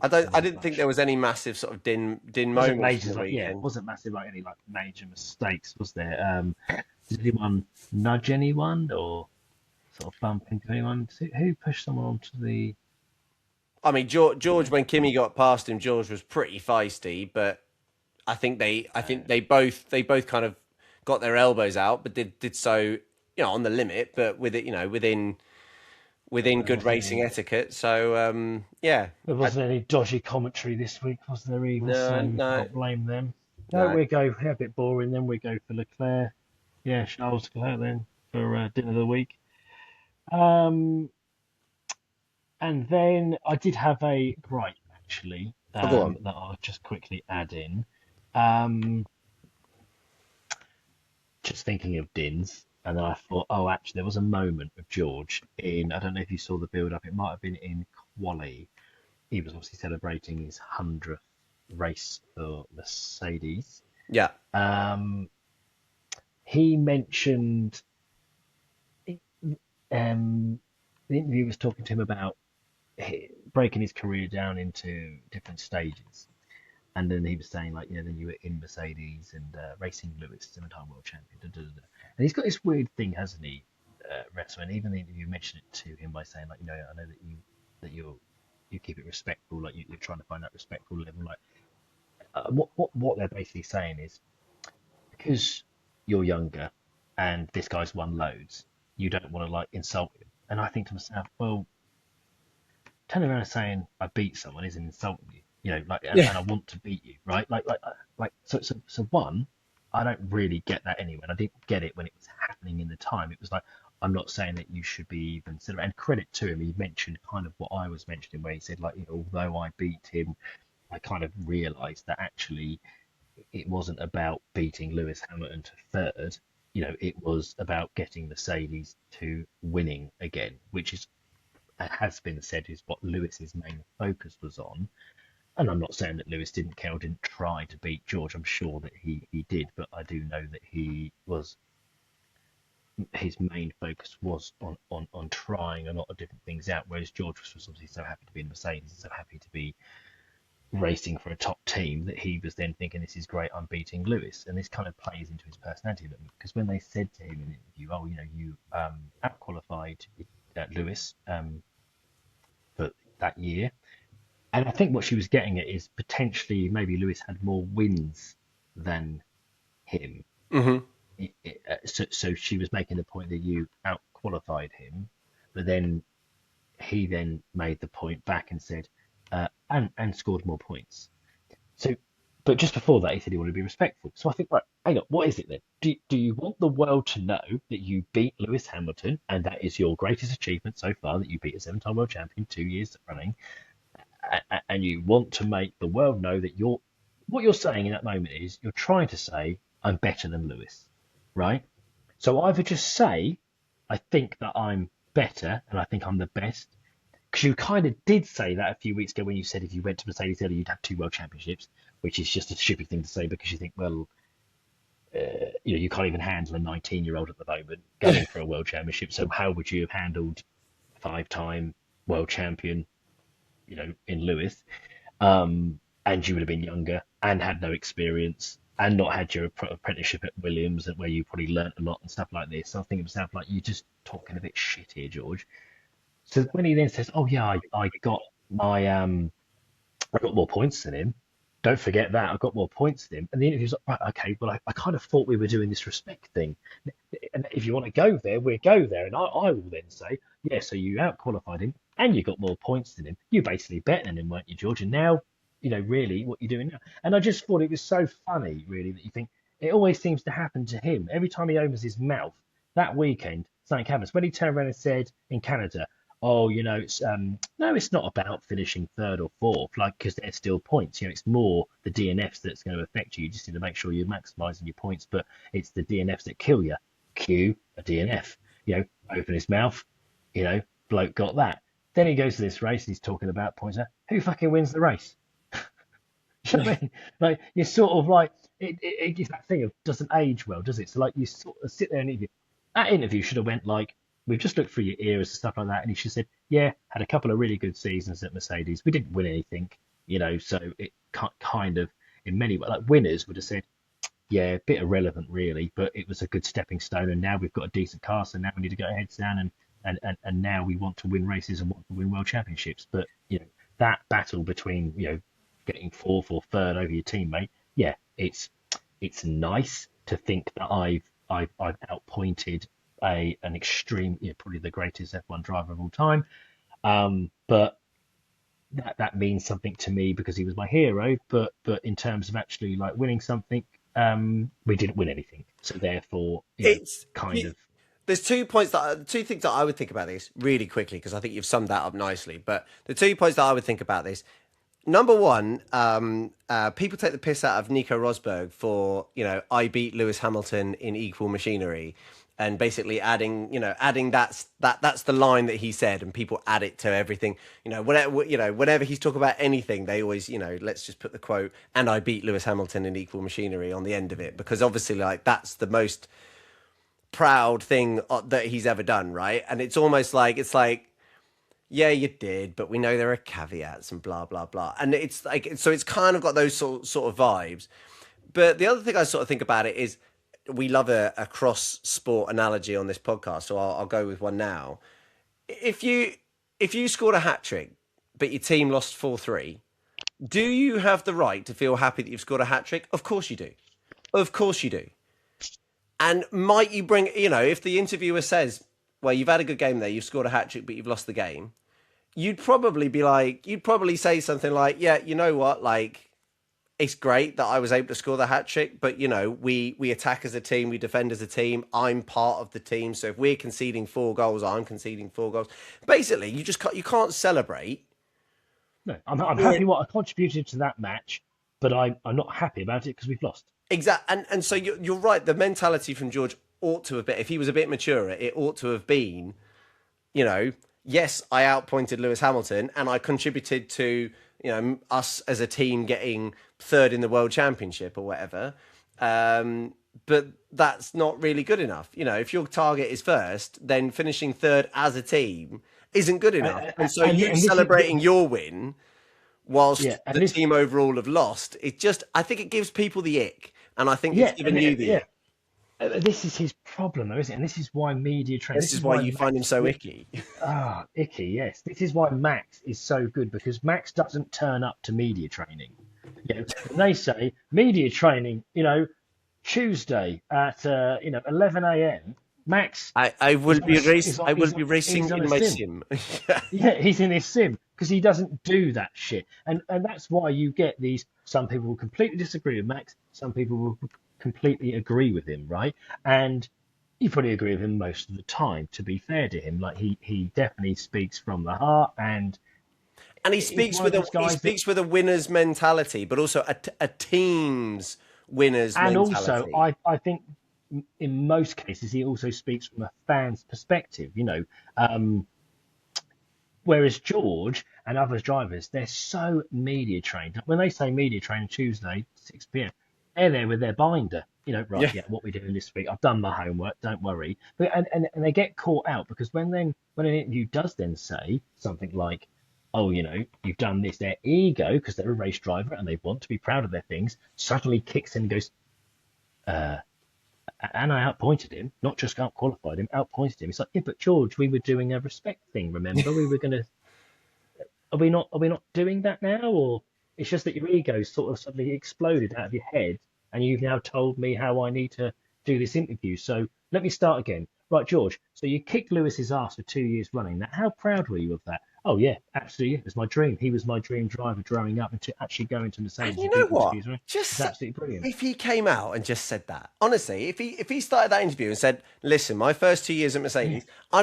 there I wasn't didn't think much. there was any massive sort of din Wasn't moments from major the like weekend. wasn't massive like any like major mistakes, was there? Did anyone nudge anyone or sort of bump into anyone? Who pushed someone onto the? I mean, George, when Kimmy got past him, George was pretty feisty, but I think they both kind of got their elbows out, but did so, on the limit, but with it, within There good wasn't racing any. etiquette. So yeah, There wasn't any dodgy commentary this week, was there either? So no, you no, can't blame them. No, no. we go yeah, a bit boring. Then we go for Leclerc. Yeah, Charles Leclerc then for dinner of the week. Um, and then I did have a gripe actually Oh, go on. that I'll just quickly add in. Um, just thinking of Dins, and then I thought, oh, actually, there was a moment with George in. I don't know if you saw the build up. It might have been in Quali. He was obviously celebrating his 100th race for Mercedes. Yeah, Um, he mentioned um, the interview was talking to him about breaking his career down into different stages. And then he was saying, like, then you were in Mercedes and racing Lewis, seven-time world champion. Da, da, da, da. And he's got this weird thing, hasn't he, Resso? And even the interview mentioned it to him by saying, like, I know that you keep it respectful, like you're trying to find that respectful level. Like, what they're basically saying is because you're younger and this guy's won loads, you don't want to like insult him. And I think to myself, well, turning around and saying I beat someone isn't insulting you, like, yeah. and I want to beat you, right? So one, I don't really get that anyway. And I didn't get it when it was happening in the time. It was like, I'm not saying that you should be even and credit to him. He mentioned kind of what I was mentioning, where he said, like, although I beat him, I kind of realised that actually it wasn't about beating Lewis Hamilton to third. It was about getting Mercedes to winning again, which is has been said is what Lewis's main focus was on. And I'm not saying that Lewis didn't care or didn't try to beat George. I'm sure that he did, but I do know that his main focus was on trying a lot of different things out. Whereas George was obviously so happy to be in Mercedes and so happy to be racing for a top team that he was then thinking, this is great, I'm beating Lewis. And this kind of plays into his personality a little bit, because when they said to him in the interview, oh, you out qualified Lewis for that year. And I think what she was getting at is potentially maybe Lewis had more wins than him. Hmm. So she was making the point that you out qualified him, but then he then made the point back and said, and scored more points. So, but just before that, he said he wanted to be respectful. So I think, right, hang on, what is it then? Do you want the world to know that you beat Lewis Hamilton, and that is your greatest achievement so far, that you beat a seven-time world champion 2 years running, and you want to make the world know that what you're saying in that moment is you're trying to say, I'm better than Lewis, right? So either just say, I think that I'm better and I think I'm the best, because you kind of did say that a few weeks ago when you said if you went to Mercedes earlier, you'd have two world championships, which is just a stupid thing to say because you think, well, you can't even handle a 19-year-old at the moment going for a world championship. So how would you have handled five-time world champion, in Lewis? And you would have been younger and had no experience and not had your apprenticeship at Williams, where you probably learnt a lot and stuff like this. So I think it sounds like you're just talking a bit shit here, George. So when he then says, "Oh yeah, I got my I got more points than him," don't forget that I got more points than him. And the interview's like, right, okay, well I kind of thought we were doing this respect thing, and if you want to go there, we'll go there. And I will then say, yeah, so you out qualified him and you got more points than him. You basically better than him, weren't you, George? And now, really what you're doing now. And I just thought it was so funny, really, that you think it always seems to happen to him. Every time he opens his mouth that weekend, something happens. When he turned around and said in Canada, oh, it's no, it's not about finishing third or fourth, like, because they're still points. It's more the DNFs that's going to affect you. You just need to make sure you're maximising your points, but it's the DNFs that kill you. Cue a DNF. Open his mouth. Bloke got that. Then he goes to this race and he's talking about points. Who fucking wins the race? You know what I mean? Like, you're sort of like, it gives that thing of doesn't age well, does it? So, like, you sort of sit there and interview. That interview should have went like, we've just looked through your eras and stuff like that, and he should have said, yeah, had a couple of really good seasons at Mercedes. We didn't win anything, so it kind of, in many ways, like winners would have said, yeah, a bit irrelevant really, but it was a good stepping stone, and now we've got a decent car, so now we need to go heads down, and now we want to win races and want to win world championships. But that battle between getting fourth or third over your teammate, yeah, it's nice to think that I've outpointed an extreme, probably the greatest F1 driver of all time. But that means something to me because he was my hero. But in terms of actually like winning something, we didn't win anything. So therefore, It's kind of. there's 2 points two things that I would think about this really quickly because I think you've summed that up nicely. But the 2 points that I would think about this: number one, people take the piss out of Nico Rosberg for I beat Lewis Hamilton in equal machinery, and basically adding that's the line that he said, and people add it to everything. Whenever he's talking about anything, they always let's just put the quote and I beat Lewis Hamilton in equal machinery on the end of it because obviously like that's the most proud thing that he's ever done, right? And it's almost like yeah, you did, but we know there are caveats and blah blah blah. And it's like so it's kind of got those sort of vibes. But the other thing I sort of think about it is we love a cross sport analogy on this podcast, so I'll go with one now. If you scored a hat trick, but your team lost 4-3, do you have the right to feel happy that you've scored a hat trick? Of course you do. Of course you do. And might you bring, if the interviewer says, well, you've had a good game there, you've scored a hat trick, but you've lost the game, you'd probably say something like, yeah, you know what, like, it's great that I was able to score the hat trick, but we attack as a team, we defend as a team. I'm part of the team, so if we're conceding 4 goals, I'm conceding 4 goals. Basically, you can't celebrate. No, I'm happy what I contributed to that match, but I'm not happy about it because we've lost. Exactly, and so you're right. The mentality from George ought to have been, if he was a bit maturer, it ought to have been, yes, I outpointed Lewis Hamilton and I contributed to us as a team getting third in the world championship or whatever. But that's not really good enough. If your target is first, then finishing third as a team isn't good enough. And so you celebrating your win whilst the team overall have lost, I think it gives people the ick. And I think it's given you the ick. This is his problem, though, isn't it? And this is why media training. This is why you find him so icky. Icky, yes. This is why Max is so good because Max doesn't turn up to media training. When they say media training, Tuesday at 11 a.m. Max I will be I will be he's racing on a in my sim. sim. Yeah, he's in his sim because he doesn't do that shit, and that's why you get these. Some people will completely disagree with Max. Some people will completely agree with him, right? And you probably agree with him most of the time. To be fair to him, like he definitely speaks from the heart, and And he's one of those he guys that. speaks with a winner's mentality, but also a team's winner's And also, mentality. I think in most cases he also speaks from a fan's perspective. Um, Whereas George and other drivers, they're so media trained. When they say media trained Tuesday, 6 p.m., they're there with their binder. Right, Yeah. yeah, what we're doing this week. I've done my homework, don't worry. But and they get caught out because when an interview does then say something like, oh, you've done this, their ego, because they're a race driver and they want to be proud of their things, suddenly kicks in and goes, uh, and I outpointed him, not just outqualified him, outpointed him. It's like, yeah, but George, we were doing a respect thing, remember? We were going to are we not doing that now, or it's just that your ego sort of suddenly exploded out of your head, and you've now told me how I need to do this interview? So let me start again. Right, George. So you kicked Lewis's ass for 2 years running. Now, how proud were you of that? Oh yeah, absolutely. It was my dream. He was my dream driver growing up, and to actually go into And Mercedes you and know beat what? Lewis was Just absolutely brilliant. if he came out and just said that, honestly, if he started that interview and said, "Listen, my first 2 years at Yeah, Mercedes, I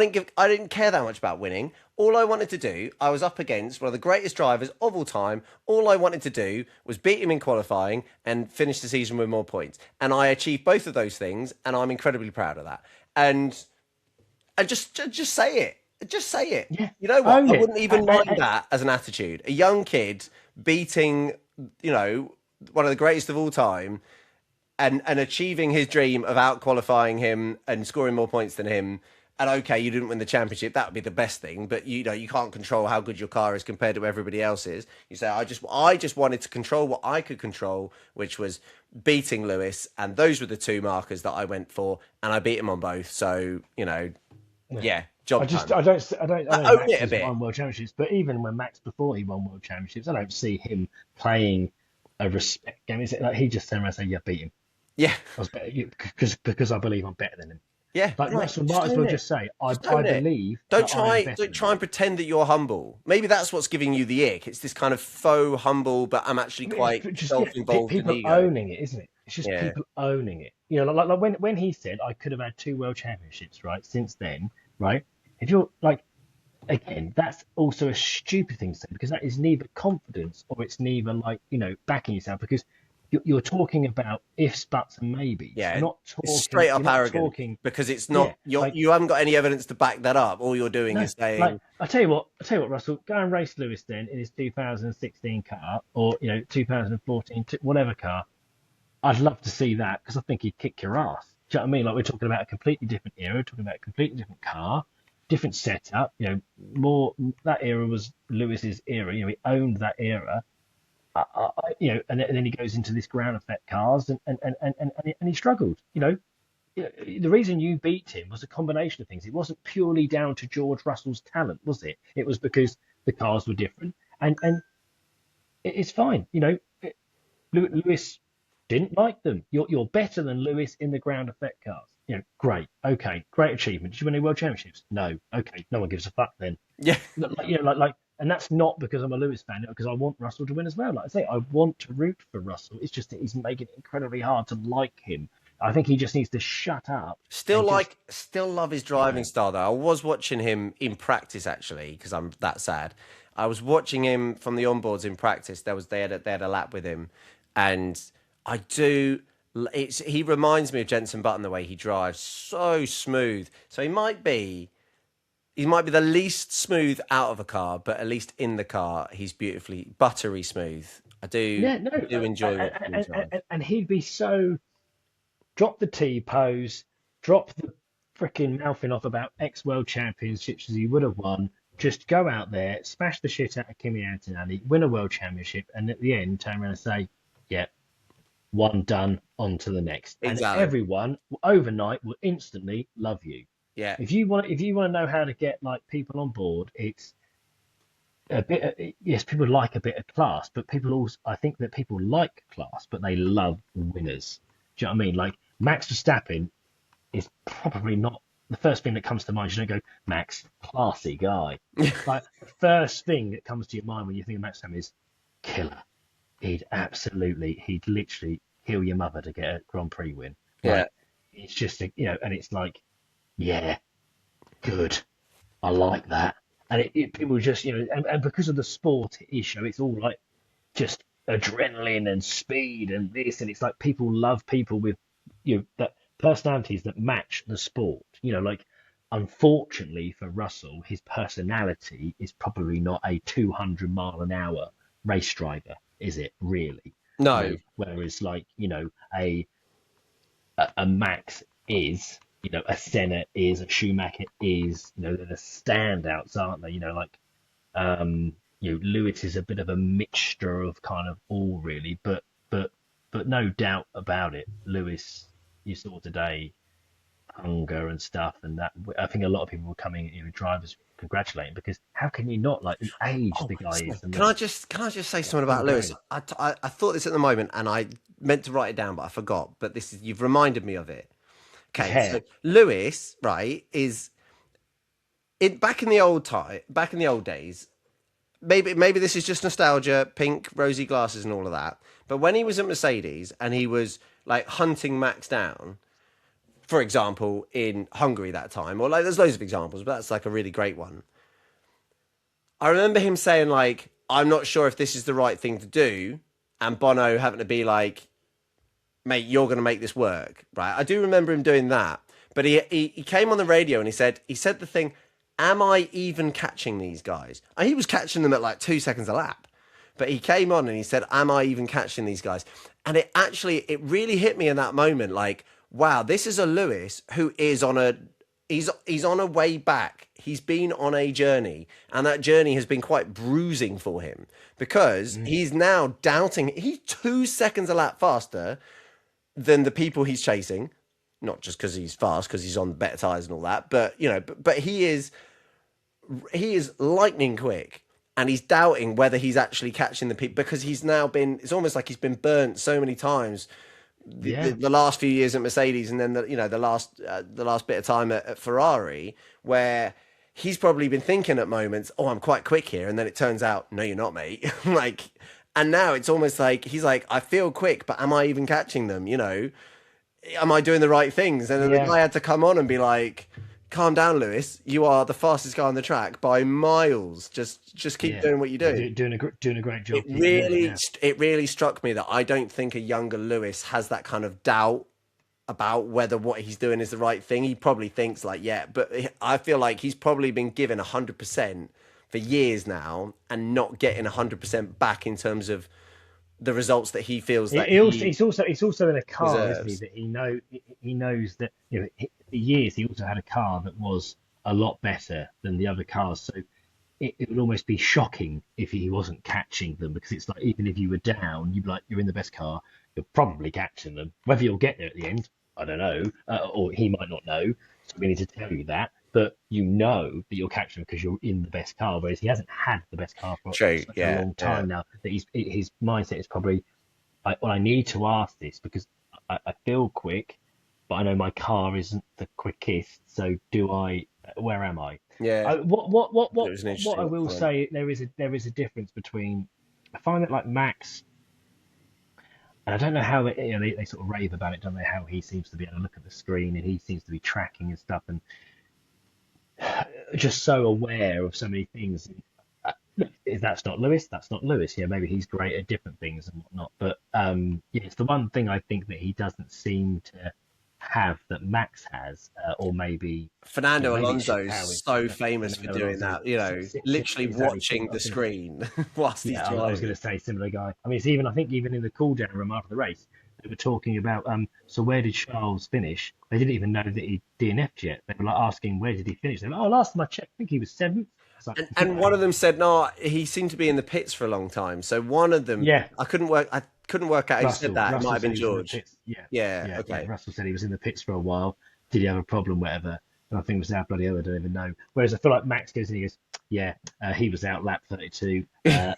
didn't care that much about winning. All I wanted to do, I was up against one of the greatest drivers of all time. All I wanted to do was beat him in qualifying and finish the season with more points, and I achieved both of those things, and I'm incredibly proud of that." And just say it. Just say it. yeah, You know what? own I it. wouldn't even mind that as an attitude. A young kid beating, you know, one of the greatest of all time and achieving his dream of out qualifying him and scoring more points than him. And okay, you didn't win the championship. That would be the best thing, but you can't control how good your car is compared to everybody else's. You say, I just wanted to control what I could control, which was beating Lewis, and those were the two markers that I went for, and I beat him on both. So Yeah. yeah, job done. I know Own Max it a has bit. won world championships, but even when Max before he won world championships, I don't see him playing a respect game. Is it like he just turned around and said, "Yeah, beat him. Yeah, I was better because I believe I'm better than him." yeah, Like right. Russell Just might as own well it. just say, Just I own it. believe that I am better Don't than try him." and pretend that you're humble. Maybe that's what's giving you the ick. It's this kind of faux humble, but I'm actually I mean, it's quite just self-involved and people ego. owning it, isn't it? It's just Yeah. people owning it. Like when he said I could have had two world championships, right? Since then, right? If you're like again, that's also a stupid thing to say because that is neither confidence or it's neither like, backing yourself because you're talking about ifs, buts, and maybes. Yeah. It's straight You're up not arrogant talking, because it's yeah, not like, you haven't got any evidence to back that up. All you're doing no, is like, saying, Russell, go and race Lewis then in his 2016 car or, 2014, whatever car. I'd love to see that because I think he'd kick your ass. Do you know what I mean? Like we're talking about a completely different era, talking about a completely different car, different setup. More that era was Lewis's era. He owned that era. And then he goes into this ground effect cars, and he struggled. The reason you beat him was a combination of things. It wasn't purely down to George Russell's talent, was it? It was because the cars were different, and it's fine. Lewis didn't like them. You're better than Lewis in the ground effect cars. Great. Okay, great achievement. Did you win any world championships? No. Okay, no one gives a fuck then. yeah, And that's not because I'm a Lewis fan, because I want Russell to win as well. Like I say, I want to root for Russell. It's just that he's making it incredibly hard to like him. I think he just needs to shut up and just, still love his you driving know, style though. I was watching him in practice actually because I'm that sad. I was watching him from the onboards in practice. They had a lap with him, and I do. He reminds me of Jenson Button the way he drives, so smooth. So he might be the least smooth out of a car, but at least in the car he's beautifully buttery smooth. yeah, no, I do enjoy watching him drive. and he'd be so drop the T pose, drop the freaking mouthing off about X World Championships as he would have won. Just go out there, smash the shit out of Kimi Antonelli, win a world championship, and at the end turn around and say, "Yeah, one done, on to the next." And Exactly. everyone overnight will instantly love you. Yeah. If you want to know how to get like people on board, it's a bit. Yes, people like a bit of class, but people also I think that people like class, but they love winners. Do you know what I mean? Like Max Verstappen is probably not the first thing that comes to mind. You don't go, Max, classy guy. Like the first thing that comes to your mind when you think of Max Verstappen is killer. He'd literally kill your mother to get a Grand Prix win. Yeah. Like it's just and it's like, yeah, good. I like that. And people just, and because of the sport issue, it's all like just adrenaline and speed and this, and it's like people love people with, that personalities that match the sport. Like unfortunately for Russell, his personality is probably not a 200-mile-an-hour race driver, is it really? No. Whereas like, a Max is, a Senna is, a Schumacher is, they're the standouts, aren't they? Lewis is a bit of a mixture of kind of all really, but no doubt about it, Lewis, you saw today, hunger and stuff, and that I think a lot of people were coming, drivers congratulating because how can you not like the age the guy is? And Can I just say something about Lewis? I thought this at the moment, and I meant to write it down, but I forgot. But you've reminded me of it. Okay, Yeah. so Lewis, right, is it back in the old days. Maybe this is just nostalgia, pink, rosy glasses, and all of that. But when he was at Mercedes and he was like hunting Max down, for example, in Hungary that time, or like there's loads of examples, but that's like a really great one. I remember him saying like, "I'm not sure if this is the right thing to do," and Bono having to be like, "Mate, you're going to make this work," right? I do remember him doing that, but he came on the radio and he said the thing, "Am I even catching these guys?" And he was catching them at like 2 seconds a lap, but he came on and he said, "Am I even catching these guys?" And it really hit me in that moment, like, wow, this is a Lewis who is on a he's on a way back. He's been on a journey, and that journey has been quite bruising for him because he's now doubting. He's 2 seconds a lap faster than the people he's chasing, not just because he's fast, because he's on better tires and all that, but but he is lightning quick, and he's doubting whether he's actually catching the people because he's now been. It's almost like he's been burnt so many times. The last few years at Mercedes, and then the last bit of time at Ferrari, where he's probably been thinking at moments, "Oh, I'm quite quick here," and then it turns out, "No, you're not, mate." Like, and now it's almost like he's like, "I feel quick, but am I even catching them? Am I doing the right things?" And then the guy had to come on and be like, "Calm down, Lewis. You are the fastest guy on the track by miles. Just keep doing what you do." Doing a great job. It really struck me that I don't think a younger Lewis has that kind of doubt about whether what he's doing is the right thing. He probably thinks like, yeah, but I feel like he's probably been given 100% for years now and not getting 100% back in terms of the results that he feels that he's also in a car, deserves. isn't he? That he knows that for years he also had a car that was a lot better than the other cars. So it would almost be shocking if he wasn't catching them, because it's like even if you were down, you'd be like, you're in the best car, you're probably catching them. Whether you'll get there at the end, I don't know, or he might not know. So we need to tell you that. But that you're catching him because you're in the best car, whereas he hasn't had the best car for such a long time now. That his mindset is probably, I need to ask this because I feel quick, but I know my car isn't the quickest. So where am I? Yeah. What I will say, there is a difference between. I find that like Max, and I don't know how they sort of rave about it, don't they? How he seems to be able to look at the screen and he seems to be tracking and stuff, and just so aware of so many things. If that's not Lewis, that's not Lewis. Yeah, maybe he's great at different things and whatnot. But it's the one thing I think that he doesn't seem to have that Max has, or maybe Fernando maybe Alonso it's is so famous for doing that. Literally watching the screen whilst he's driving. I was going to say similar guy. I mean, I think even in the cool down room after the race, they were talking about so where did Charles finish? They didn't even know that he DNF'd yet. They were like asking where did he finish? They were like, last time I checked, I think he was seventh. Like, and one of them said, "No, he seemed to be in the pits for a long time." So one of them, I couldn't work out who said that. It might have been George. Okay. Russell said he was in the pits for a while. Did he have a problem? Whatever. And I think it was bloody hell, I don't even know. Whereas I feel like Max goes in, he goes, Yeah, he was out lap 32.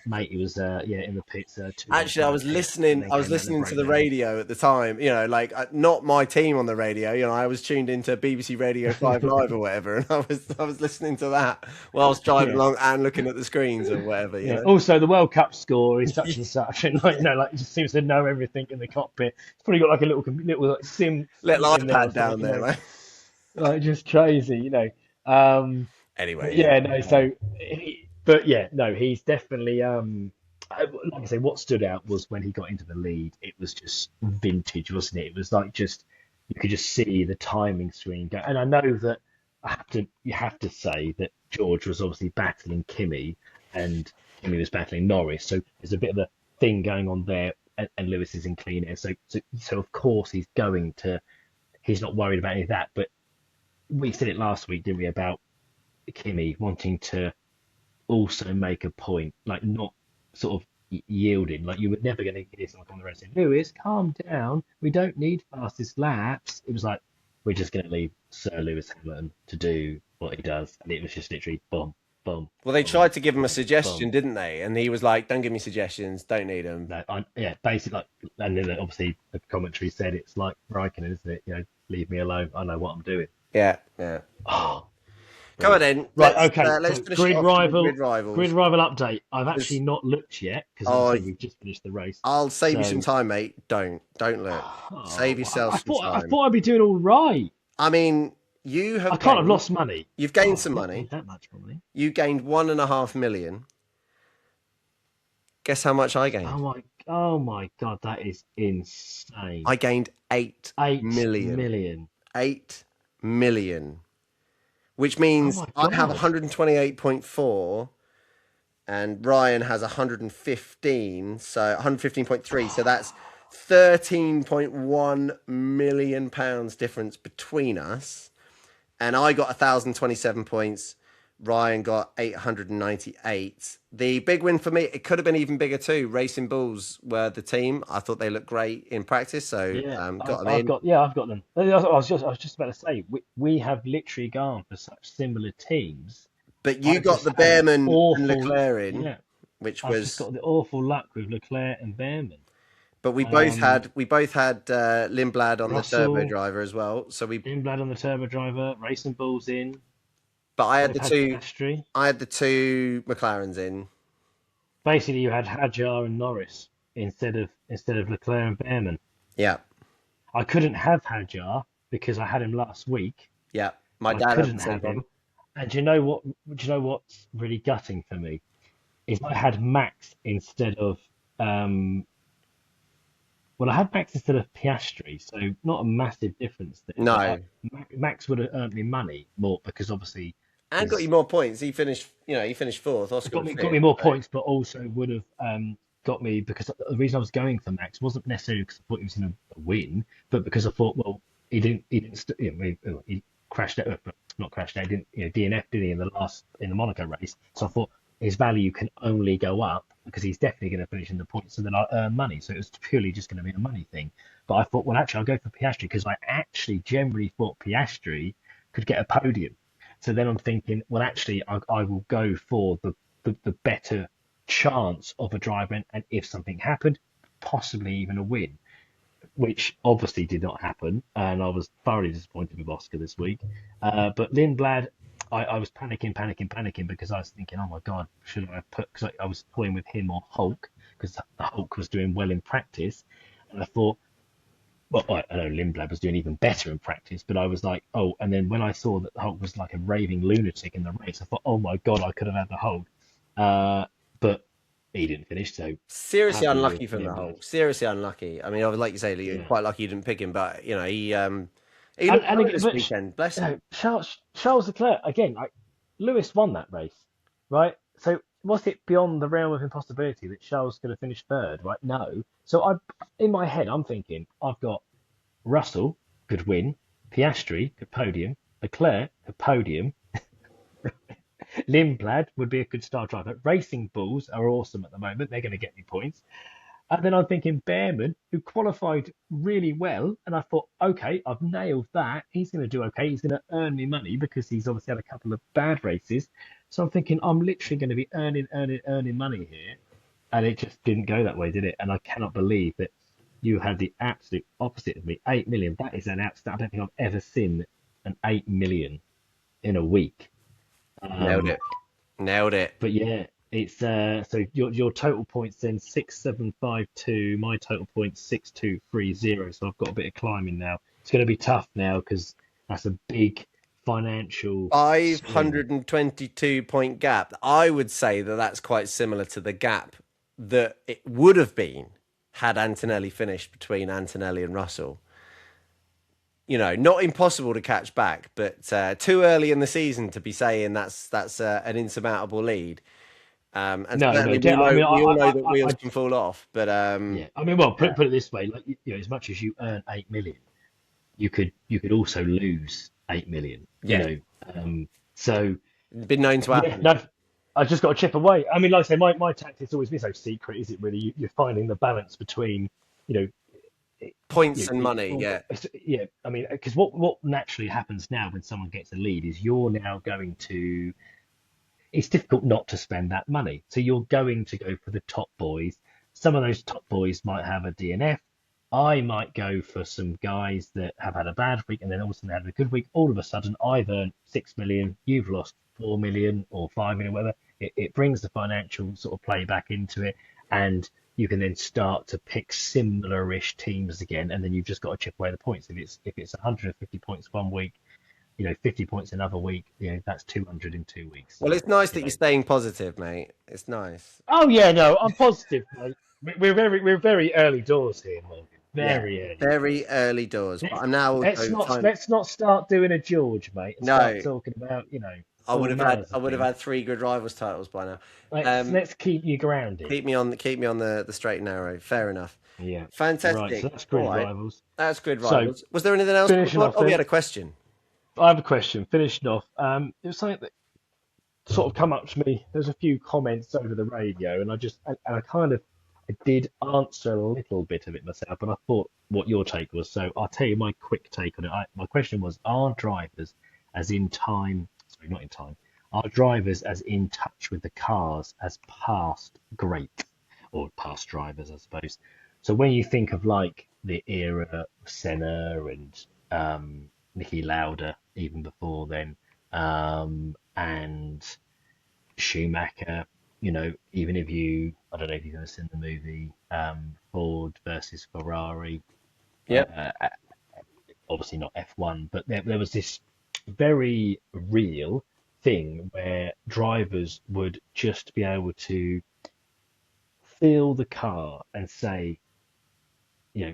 Mate, he was in the pits 2.5 Actually, I was ahead, and listening. then I was came out in the listening to the breakdown. radio at the time. Like not my team on the radio. I was tuned into BBC Radio 5 Live or whatever, and I was listening to that whilst driving Yeah, along and looking at the screens or whatever. yeah. Also, the World Cup score is such and such, and like he just seems to know everything in the cockpit. He's probably got like a little like, sim Little in there or iPad something, down there, man. like just crazy. Um, but Anyway, yeah. yeah, no. But yeah, no. He's definitely like I say, what stood out was when he got into the lead. It was just vintage, wasn't it? It was like just you could just see the timing screen go. And I know that you have to say that George was obviously battling Kimi, and Kimi was battling Norris. So there's a bit of a thing going on there, and Lewis is in clean air. So of course he's not worried about any of that. But we said it last week, didn't we, about Kimi wanting to also make a point, like not sort of yielding. Like you were never going to hear someone on the road saying, "Lewis, calm down. We don't need fastest laps." It was like we're just going to leave Sir Lewis Hamilton to do what he does, and it was just literally boom, boom, Well, they boom, tried to give him a boom, suggestion, boom. didn't they? And he was like, "Don't give me suggestions. Don't need them." No, yeah, basically, like, and then obviously the commentary said it's like Raikkonen, isn't it? Leave me alone. I know what I'm doing. Yeah, yeah. Oh, Come on brilliant. then. Right, Let's okay. let's So finish it off with the grid grid rivals. rival update. I've actually 'Cause- not looked yet because Oh, obviously we've just finished the race. I'll save you some So, time, mate. Don't look. Save oh, yourself some I time. thought I'd be doing all right. I mean, you I have can't have gained. lost money. You've gained Oh, some not money. gained that much probably. You gained 1.5 million. Guess how much I gained? Oh my God, that is insane. I gained 8 million. 8 million. 8 million. Which Oh means my I have God. 128.4 and Ryan has 115, so 115.3. So that's 13.1 million pounds difference between us. And I got 1,027 points. Ryan got 898. The big win for me, it could have been even bigger too. Racing Bulls were the team. I thought they looked great in practice, so Yeah, got them I've in. got I've got them. I was just about to say we have literally gone for such similar teams. But you I've got just the had Behrman and awful, Leclerc in, yeah, which I've just was. got the awful luck with Leclerc and Behrman. But Um, we both had Lindblad on the turbo Russell, driver as well. So we, Lindblad on the turbo driver, Racing Bulls in. but Both had Piastri. I had the two McLarens in. Basically, you had Hadjar and Norris instead of Leclerc and Behrman. Yeah, I couldn't have Hadjar because I had him last week, yeah. My so I dad had the couldn't same have him. problem. And do you know what? Do you know what's really gutting for me is I had Max instead of um. Well, I had Max instead of Piastri, so not a massive difference there. But No, Max would have earned me money more because obviously and got you his more points. He finished fourth. Oscar was got me fifth. more So. points, but also would have got me because the reason I was going for Max wasn't necessarily because I thought he was going to win, but because I thought, well, he didn't he crashed out, but not crashed out. He didn't DNF did he in the Monaco race? So I thought his value can only go up because he's definitely going to finish in the points, and then I earn money. So it was purely just going to be a money thing. But I thought, well, actually, I'll go for Piastri because I actually generally thought Piastri could get a podium. So then I'm thinking, well, actually, I will go for the better chance of a driver, and if something happened, possibly even a win, which obviously did not happen. And I was thoroughly disappointed with Oscar this week. But Lindblad, I was panicking because I was thinking, oh my God, should I put, because I was toying with him or Hulk, because the Hulk was doing well in practice. And I thought, well, I know Lindblad was doing even better in practice, but I was like, oh, and then when I saw that the Hulk was like a raving lunatic in the race, I thought, oh my God, I could have had the Hulk. But he didn't finish, so Seriously happy with unlucky from the Lindblad. whole. Seriously unlucky. I mean, I would like you say, you're Yeah. quite lucky you didn't pick him, but he looked And great again, this weekend. Bless him. Charles Leclerc again, like Lewis won that race, right? So was it beyond the realm of impossibility that Charles could have finished third, right? No. So in my head, I'm thinking I've got Russell could win, Piastri could podium, Leclerc could podium, Lindblad would be a good star driver. Racing Bulls are awesome at the moment; they're going to get me points. And then I'm thinking Behrman, who qualified really well, and I thought, okay, I've nailed that. He's going to do okay. He's going to earn me money because he's obviously had a couple of bad races. So I'm thinking I'm literally going to be earning money here, and it just didn't go that way, did it? And I cannot believe that you had the absolute opposite of me. 8 million. That is an outstanding. I don't think I've ever seen an 8 million in a week. Nailed Um, it. Nailed it. but yeah, it's so your total points then 6752. My total points 6230. So I've got a bit of climbing now. It's going to be tough now because that's a big financial swing. 522 point gap. I would say that that's quite similar to the gap that it would have been had Antonelli finished between Antonelli and Russell. Not impossible to catch back, but too early in the season to be saying that's an insurmountable lead. And No, no. certainly I mean, we all know that wheels can fall off. But yeah. I mean, well, yeah, put it this way, like as much as you earn 8 million, you could also lose 8 million. yeah, So been known to yeah, happen. no, I just got to chip away. I mean, like I say, my tactic's always been so secret, is it really? You're finding the balance between, you know, Points and money. Yeah, yeah. I mean, because what naturally happens now when someone gets a lead is you're now going to. It's difficult not to spend that money, so you're going to go for the top boys. Some of those top boys might have a DNF. I might go for some guys that have had a bad week and then all of a sudden had a good week. All of a sudden, I've earned 6 million, you've lost 4 million or 5 million, whatever. It brings the financial sort of play back into it, and you can then start to pick similar-ish teams again, and then you've just got to chip away the points. If it's 150 points one week, 50 points another week, that's 200 in 2 weeks. well, So, it's nice you that you're know. staying positive, mate. It's nice. Oh yeah, no, I'm positive, mate. We're very early doors here, Morgan. Yeah, Very early very doors. early doors. But Let's I'm now let's also not time. let's not start doing a George, mate, and start No, talking about I would all have had manners I of would have things. had three good rivals titles by now. Let's Um, let's keep you grounded. keep me on the straight and narrow. Fair enough. Yeah. Right. So Fantastic. that's All grid right, rivals. that's good So rivals. Was there anything else on the finishing pod? off Oh, we then, had a question. I have a question. Finishing off. It was something that sort of come up to me. There's a few comments over the radio, and I kind of I did answer a little bit of it myself, but I thought what your take was. So I'll tell you my quick take on it. My question was: Are drivers, as in time? Sorry, not in time. Are drivers as in touch with the cars as past great or past drivers, I suppose? So when you think of like the era of Senna and Niki Lauda, even before then, and Schumacher, even if I don't know if you've ever seen the movie Ford versus Ferrari, Yep. uh, obviously not F1, but there was this very real thing where drivers would just be able to feel the car and say, you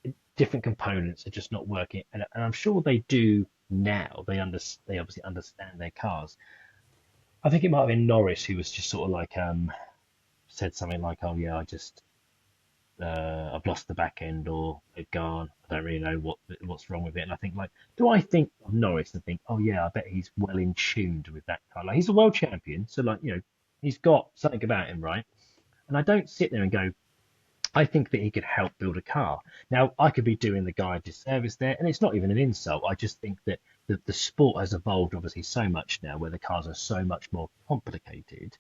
know, different components are just not working. And I'm sure they do now. They obviously understand their cars. I think it might have been Norris who was just sort of like said something like, "Oh yeah, I've lost the back end or they've gone. I don't really know what's wrong with it." And I think like, do I think of Norris and think, "Oh yeah, I bet he's well in tuned with that car. Like he's a world champion, so like he's got something about him, right?" And I don't sit there and go, I think that he could help build a car. Now, I could be doing the guy a disservice there, and it's not even an insult. I just think that the sport has evolved obviously so much now, where the cars are so much more complicated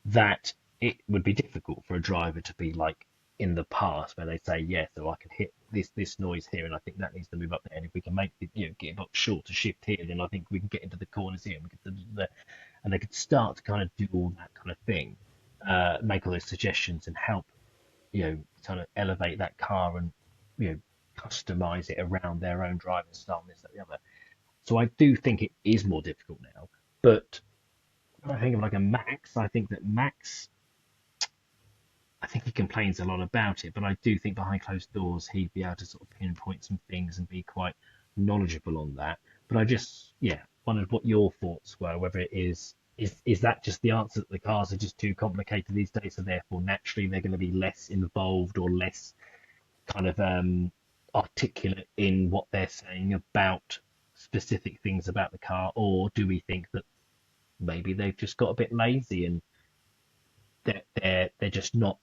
that it would be difficult for a driver to be like in the past where they say, yeah, so I can hit this noise here, and I think that needs to move up there, and if we can make the gearbox short to shift here, then I think we can get into the corners here, and and they could start to kind of do all that kind of thing, make all those suggestions and help kind of elevate that car and customize it around their own driving style and this that the other. So I do think it is more difficult now, but when I think of like a Max, I think that Max, I think he complains a lot about it, but I do think behind closed doors he'd be able to sort of pinpoint some things and be quite knowledgeable on that. But I just, yeah, wondered what your thoughts were, whether it is that just the answer that the cars are just too complicated these days, so therefore naturally they're going to be less involved or less kind of articulate in what they're saying about specific things about the car, or do we think that maybe they've just got a bit lazy and they're just not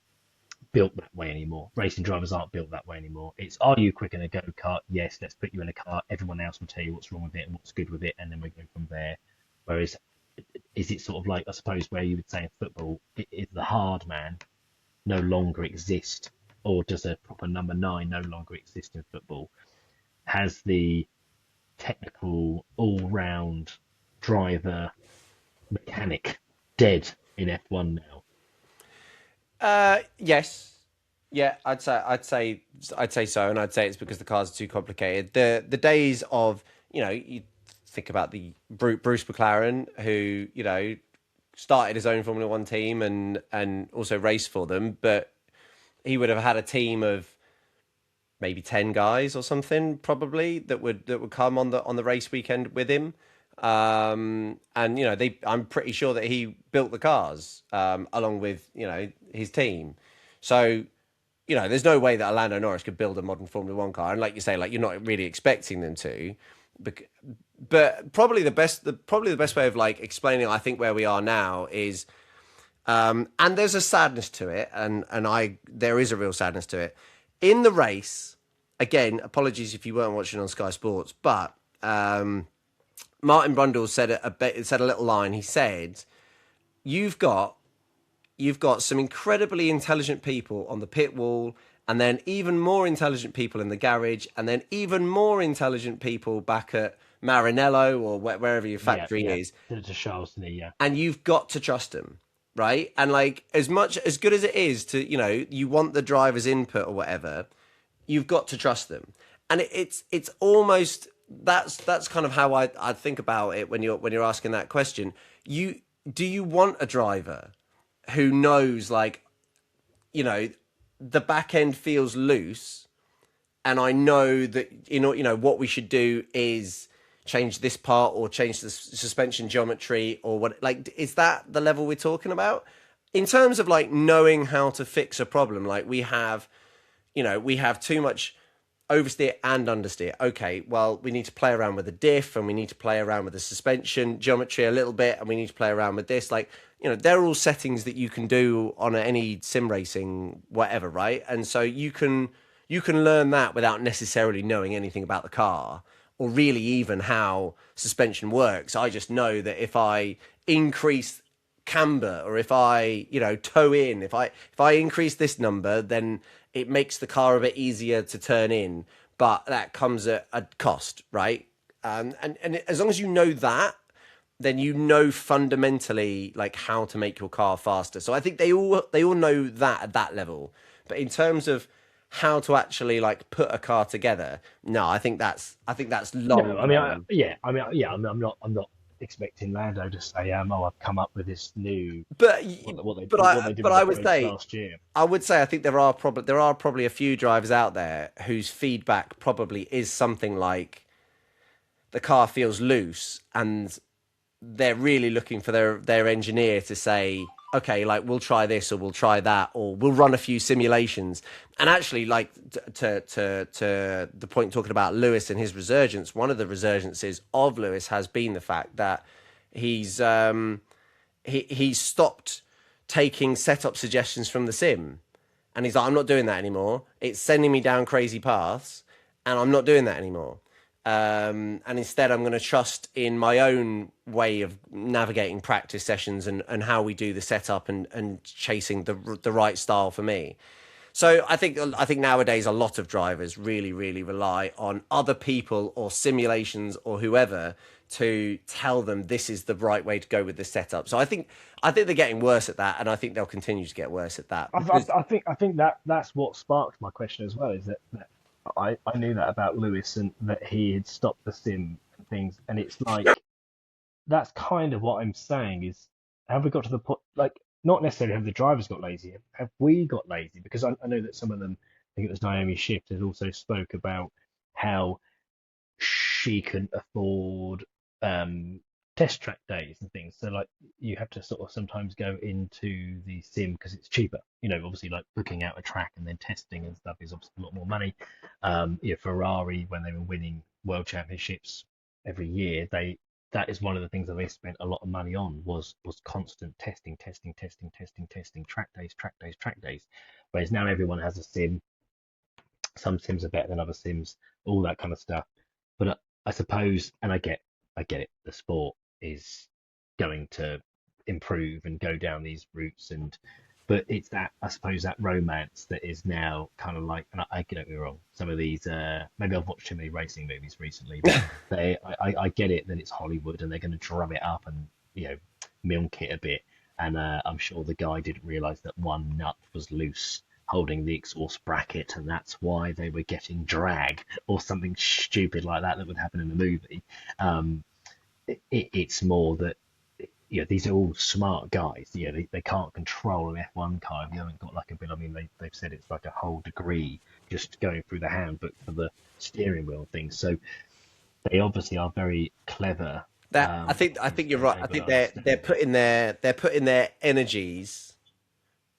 built that way anymore. Racing drivers aren't built that way anymore. It's are you quick in a go kart? Yes, let's put you in a car. Everyone else will tell you what's wrong with it and what's good with it, and then we go from there. Whereas is it sort of like, I suppose, where you would say in football, is the hard man no longer exist, or does a proper number nine no longer exist in football? Has the technical, all-round driver mechanic dead in F1 now? Yes, yeah, I'd say so, and I'd say it's because the cars are too complicated. The days of you think about the Bruce McLaren, who started his own Formula One team and also raced for them, but he would have had a team of maybe 10 guys or something probably that would come on the race weekend with him. And they I'm pretty sure that he built the cars along with his team. So there's no way that Lando Norris could build a modern Formula One car, and like you say, like you're not really expecting them to. But probably the best way of like explaining, I think, where we are now is, and there's a sadness to it, and there is a real sadness to it in the race. Again, apologies if you weren't watching on Sky Sports, but Martin Brundle said a little line. He said, "You've got some incredibly intelligent people on the pit wall, and then even more intelligent people in the garage, and then even more intelligent people back at Maranello or wherever your Yeah, factory yeah. is, To Charles, yeah. and you've got to trust them." Right. And like, as good as it is to, you want the driver's input or whatever, you've got to trust them. And it's almost, that's kind of how I think about it when you're asking that question. Do you want a driver who knows, like, you know the back end feels loose, and I know that what we should do is change this part or change the suspension geometry or what, like, is that the level we're talking about in terms of like knowing how to fix a problem? Like, we have too much oversteer and understeer. Okay, well, we need to play around with the diff, and we need to play around with the suspension geometry a little bit, and we need to play around with this. Like, they're all settings that you can do on any sim racing, whatever, right? And so you can learn that without necessarily knowing anything about the car or really even how suspension works. I just know that if I increase camber, or if I toe in, if I increase this number, then it makes the car a bit easier to turn in, but that comes at a cost, right? And as long as you know that, then fundamentally like how to make your car faster. So I think they all know that at that level. But in terms of how to actually like put a car together, no, I think that's No, long I mean, gone. I'm not expecting Lando to say, "Oh, I've come up with this new But what they did but with the I would post say last year." I think there are probably a few drivers out there whose feedback probably is something like the car feels loose, and they're really looking for their engineer to say, okay, like, we'll try this or we'll try that, or we'll run a few simulations. And actually, like, to the point talking about Lewis and his resurgence, one of the resurgences of Lewis has been the fact that he's stopped taking setup suggestions from the sim, and he's like, I'm not doing that anymore. It's sending me down crazy paths, and I'm not doing that anymore. And instead, I'm going to trust in my own way of navigating practice sessions, and how we do the setup, and chasing the right style for me. So I think nowadays a lot of drivers really really rely on other people or simulations or whoever to tell them this is the right way to go with the setup. So I think they're getting worse at that, and I think they'll continue to get worse at that because I think that's what sparked my question as well. Is that I knew that about Lewis and that he had stopped the sim and things, and it's like that's kind of what I'm saying is, have we got to the point, like, not necessarily have the drivers got lazy, have we got lazy? Because I know that some of them, I think it was Naomi Shift, had also spoke about how she couldn't afford um, test track days and things. So like you have to sort of sometimes go into the sim because it's cheaper. Obviously like booking out a track and then testing and stuff is obviously a lot more money. Ferrari, when they were winning world championships every year, that is one of the things that they spent a lot of money on, was constant testing, testing, testing, testing, testing, track days, track days, track days. Whereas now everyone has a sim. Some sims are better than other sims, all that kind of stuff. But I suppose, and I get it. The sport is. going to improve and go down these routes. And but it's that, I suppose, that romance that is now kind of like, and I get me wrong, some of these maybe I've watched too many racing movies recently, but I get it that it's Hollywood and they're going to drum it up and milk it a bit. And I'm sure the guy didn't realize that one nut was loose holding the exhaust bracket, and that's why they were getting drag or something stupid like that would happen in the movie. Um, it's more that these are all smart guys. They can't control an F1 car if you haven't got like a bit. I mean, they've said it's like a whole degree just going through the handbook for the steering wheel thing. So they obviously are very clever. That I think you're right. I Able to think they're understand it. putting their energies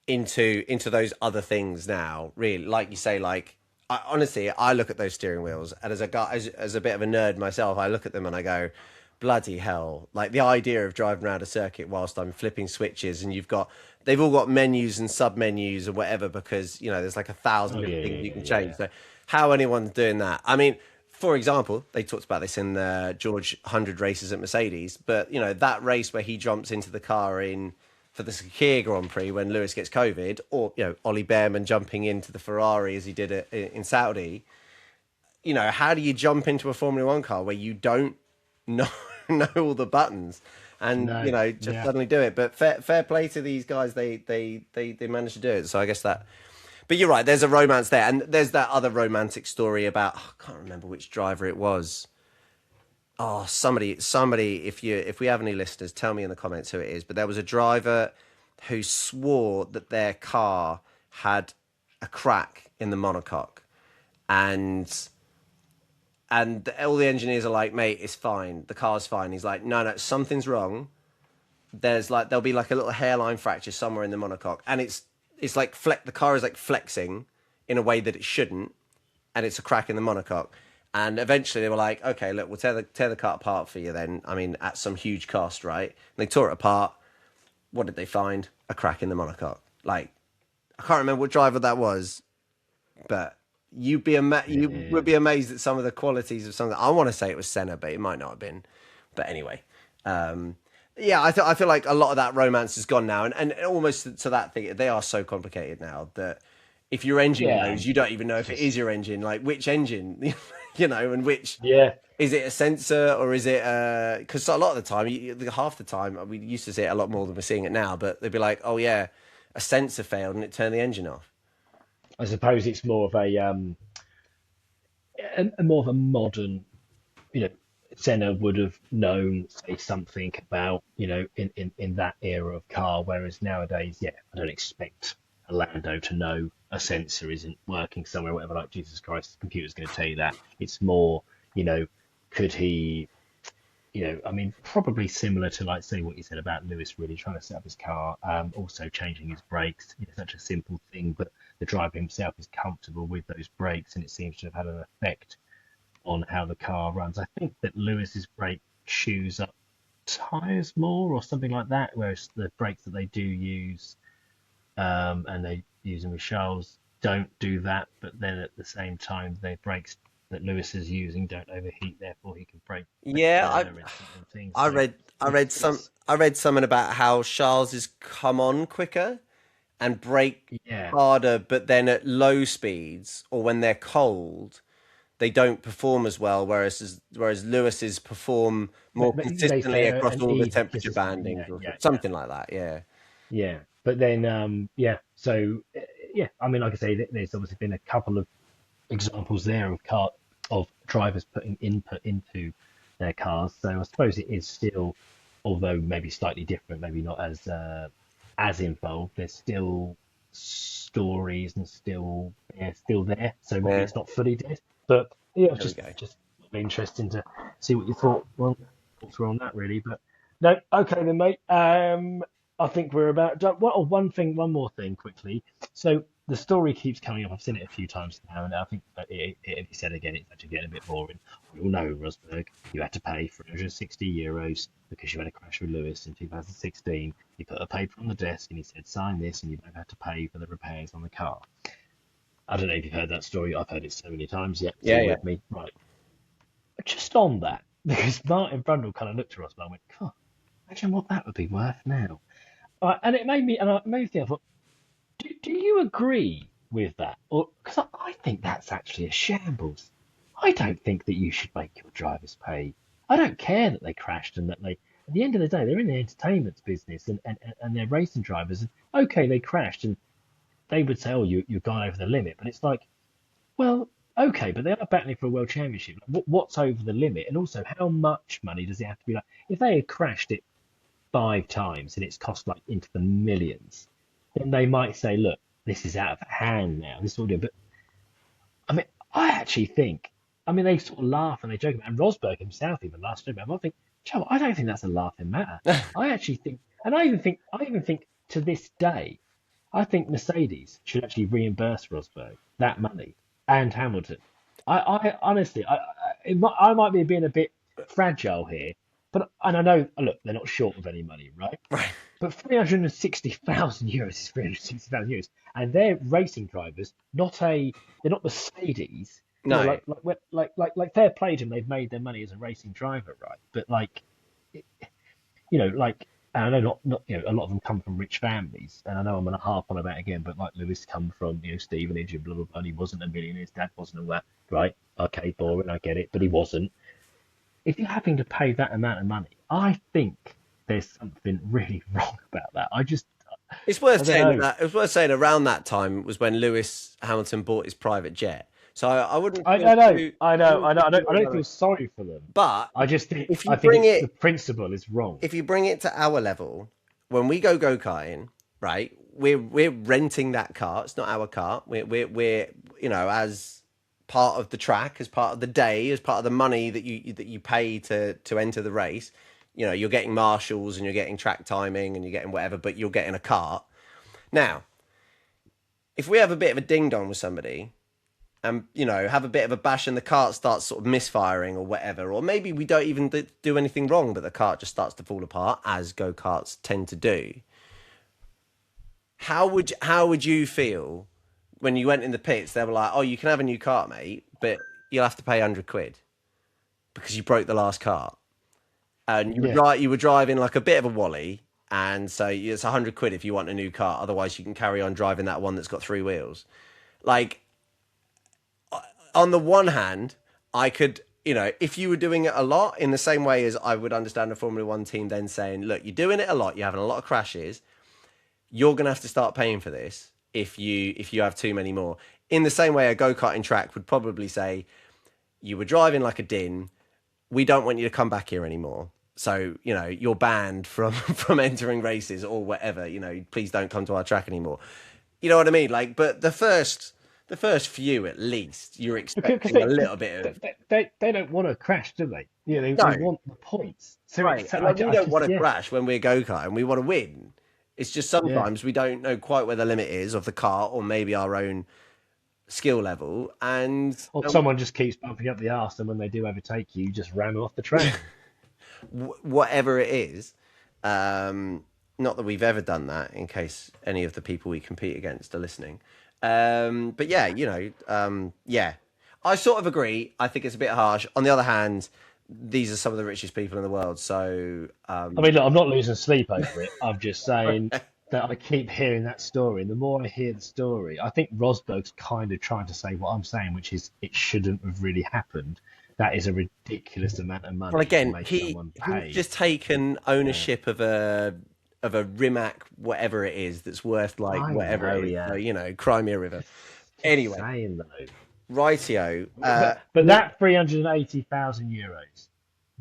into those other things now. Really, like you say, like honestly, I look at those steering wheels, and as a guy, as a bit of a nerd myself, I look at them and I go, bloody hell! Like the idea of driving around a circuit whilst I'm flipping switches, and they've all got menus and sub menus or whatever, because there's like a thousand Oh yeah, different things yeah, you can yeah. change. So how anyone's doing that? I mean, for example, they talked about this in the George 100 races at Mercedes, but that race where he jumps into the car in for the Sakir Grand Prix when Lewis gets COVID, or Ollie Behrman jumping into the Ferrari as he did it in Saudi. How do you jump into a Formula One car where you don't know know all the buttons and No, just yeah, suddenly do it? But fair play to these guys, they managed to do it. So I guess that. But you're right. There's a romance there, and there's that other romantic story about I can't remember which driver it was. Oh, somebody. If we have any listeners, tell me in the comments who it is. But there was a driver who swore that their car had a crack in the monocoque, and all the engineers are like, "Mate, it's fine. The car's fine." He's like, "No, no, something's wrong. There'll be like a little hairline fracture somewhere in the monocoque, and it's like the car is like flexing in a way that it shouldn't, and it's a crack in the monocoque." And eventually they were like, "Okay, look, we'll tear the car apart for you then. I mean, at some huge cost, right?" And they tore it apart. What did they find? A crack in the monocoque. Like, I can't remember what driver that was, but you yeah. would be amazed at some of the qualities of something. I want to say it was Senna, but it might not have been. But anyway, um, yeah, I feel like a lot of that romance is gone now, and almost to that thing, they are so complicated now that if your engine Yeah, goes, you don't even know it's if it just is your engine, like which engine, and which yeah. is it a sensor or is it because a lot of the time, half the time we used to see it a lot more than we're seeing it now, but they'd be like, oh yeah, a sensor failed and it turned the engine off. I suppose it's more of a more of a modern, you know, Senna would have known, say, something about, in that era of car, whereas nowadays, yeah, I don't expect a Lando to know a sensor isn't working somewhere, whatever, like Jesus Christ, the computer's going to tell you that. It's more, you know, could he, I mean, probably similar to, like, say, what you said about Lewis really trying to set up his car, also changing his brakes, such a simple thing, but the driver himself is comfortable with those brakes, and it seems to have had an effect on how the car runs. I think that Lewis's brake chews up tires more or something like that, whereas the brakes that they do use, and they use them with Charles, don't do that. But then at the same time, the brakes that Lewis is using don't overheat, therefore he can brake Yeah, better and things. I So read I read some it's I read something about how Charles has come on quicker and brake yeah. harder, but then at low speeds or when they're cold, they don't perform as well. Whereas Lewis's perform more But they consistently say across an all the even just temperature the same. bandings Yeah, or yeah, yeah. something like that. Yeah, Yeah, but then yeah. So yeah, I mean, like I say, there's obviously been a couple of examples there of drivers putting input into their cars. So I suppose it is still, although maybe slightly different, maybe not as involved. There's still stories and still there. So maybe yeah. it's not fully dead. But yeah, it was There we just go. just interesting to see what you thoughts were on that really. But no, okay then, mate. I think we're about done. Well, one more thing quickly. So the story keeps coming up. I've seen it a few times now, and I think that if you said again, it's actually getting a bit boring. We all know, Rosberg, you had to pay 360 euros because you had a crash with Lewis in 2016. You put a paper on the desk and he said, sign this, and you don't have to pay for the repairs on the car. I don't know if you've heard that story. I've heard it so many times. Yeah, so Yeah, you're yeah. with me. Right. Just on that, because Martin Brundle kind of looked at Rosberg and went, "Huh, Imagine what that would be worth now. And it made me think. I thought, do you agree with that? Or because I think that's actually a shambles. I don't think that you should make your drivers pay. I don't care that they crashed and that they. At the end of the day, they're in the entertainment business and they're racing drivers. And okay, they crashed and they would say, "Oh, you've gone over the limit," but it's like, well, okay, but they are battling for a world championship. What's over the limit, and also how much money does it have to be? Like, if they had crashed it 5 times and it's cost like into the millions, then they might say, "Look, this is out of hand now. This is all doing." But I mean, I actually think, I mean, they sort of laugh and they joke about, and Rosberg himself even last year. I think, Joe, I don't think that's a laughing matter. I actually think, and I even think to this day, I think Mercedes should actually reimburse Rosberg that money and Hamilton. I honestly, I might be being a bit fragile here, but and I know, look, they're not short of any money, right? Right. But €360,000 is €360,000, and they're racing drivers, they're not Mercedes. You know, No. like fair play to them, they've made their money as a racing driver, right? But like, you know, like, and I know not you know, a lot of them come from rich families, and I know I'm gonna harp on about it again, but like Lewis come from, you know, Stevenage and blah blah blah. And he wasn't a millionaire, his dad wasn't all that, right? Okay, boring, I get it, but he wasn't. If you're having to pay that amount of money, I think there's something really wrong about that. It's worth I don't saying know. that it was worth saying around that time was when Lewis Hamilton bought his private jet. So I wouldn't I, feel I know, too, I I know, I wouldn't know. feel I too don't about feel it. sorry for them. But I if you think bring it's the it principle is wrong. if you bring it to our level, when we go karting, right? We're renting that car. It's not our car. We're you know, as part of the track, as part of the day, as part of the money that you pay to enter the race. You know, you're getting marshals and you're getting track timing and you're getting whatever, but you're getting a cart. Now, if we have a bit of a ding dong with somebody and, you know, have a bit of a bash and the cart starts sort of misfiring or whatever, or maybe we don't even do anything wrong, but the cart just starts to fall apart, as go karts tend to do. How would you feel when you went in the pits? They were like, "Oh, you can have a new cart, mate, but you'll have to pay £100 because you broke the last cart." And Yeah. you were driving like a bit of a wally, and so it's £100 if you want a new car. Otherwise, you can carry on driving that one that's got 3 wheels. Like, on the one hand, I could, you know, if you were doing it a lot, in the same way as I would understand a Formula One team then saying, "Look, you're doing it a lot. You're having a lot of crashes. You're going to have to start paying for this if you have too many more." In the same way, a go karting track would probably say, "You were driving like a din. We don't want you to come back here anymore. So, you know, you're banned from from entering races or whatever. You know, please don't come to our track anymore." You know what I mean? Like, but the first few at least, you're Because expecting a little bit of they don't want to crash, do they? Yeah, they no, want the points. So right? it's And like, we I don't just want to yeah crash when we're go karting. We want to win. It's just yeah. sometimes we don't know quite where the limit is of the car or maybe our own skill level, and Or someone just keeps bumping up the arse, and when they do overtake you, you just ram them off the track. whatever it is. Not that we've ever done that, in case any of the people we compete against are listening. But yeah, you know, yeah, I sort of agree. I think it's a bit harsh. On the other hand, these are some of the richest people in the world, so I mean, look, I'm not losing sleep over it. I'm just saying that I keep hearing that story, and the more I hear the story, I think Rosberg's kind of trying to say what I'm saying, which is it shouldn't have really happened. That is a ridiculous amount of well, money to again, make someone he's pay. just taken Yeah. ownership of a Rimac, whatever it is, that's worth like I whatever it know, is. So, yeah. you know, Crimea River. Just Anyway, saying though. rightio. But that €380,000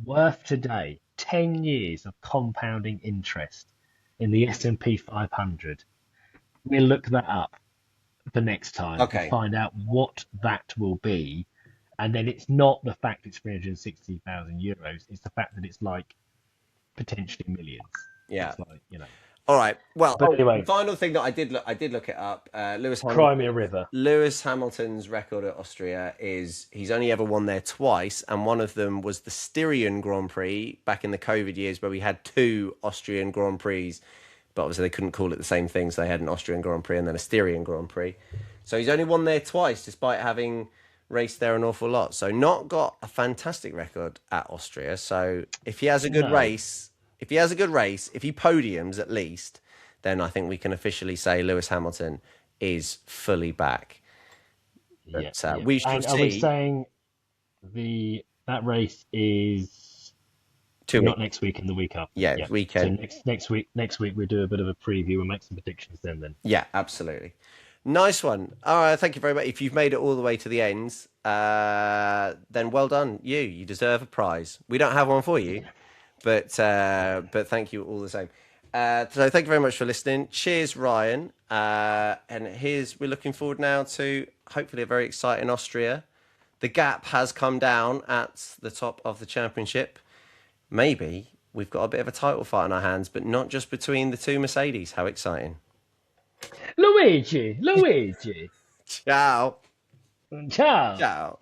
worth today, 10 years of compounding interest in the S&P 500. We'll look that up for next time and Okay, find out what that will be. And then it's not the fact it's €360,000, it's the fact that it's like potentially millions. yeah. It's like, you know. All right. Well, But the anyway, final thing that I did look it up. Crimea River. Lewis Hamilton's record at Austria is he's only ever won there twice, and one of them was the Styrian Grand Prix back in the COVID years, where we had two Austrian Grand Prix, but obviously they couldn't call it the same thing, so they had an Austrian Grand Prix and then a Styrian Grand Prix. So he's only won there twice, despite having raced there an awful lot. So not got a fantastic record at Austria. So if he has a good No. race, if he has a good race, if he podiums at least, then I think we can officially say Lewis Hamilton is fully back. Yeah, But yeah. we shall And are we see. saying that race is 2 weeks. not next week and the week after? Yeah, Yeah. So weekend. next week we do a bit of a preview and make some predictions then. Yeah, absolutely. Nice one. All right, thank you very much. If you've made it all the way to the end, then well done. You deserve a prize. We don't have one for you, but thank you all the same. So thank you very much for listening. Cheers, Ryan. And we're looking forward now to hopefully a very exciting Austria. The gap has come down at the top of the championship. Maybe we've got a bit of a title fight in our hands, but not just between the two Mercedes. How exciting. Luigi, Ciao. ciao. Ciao.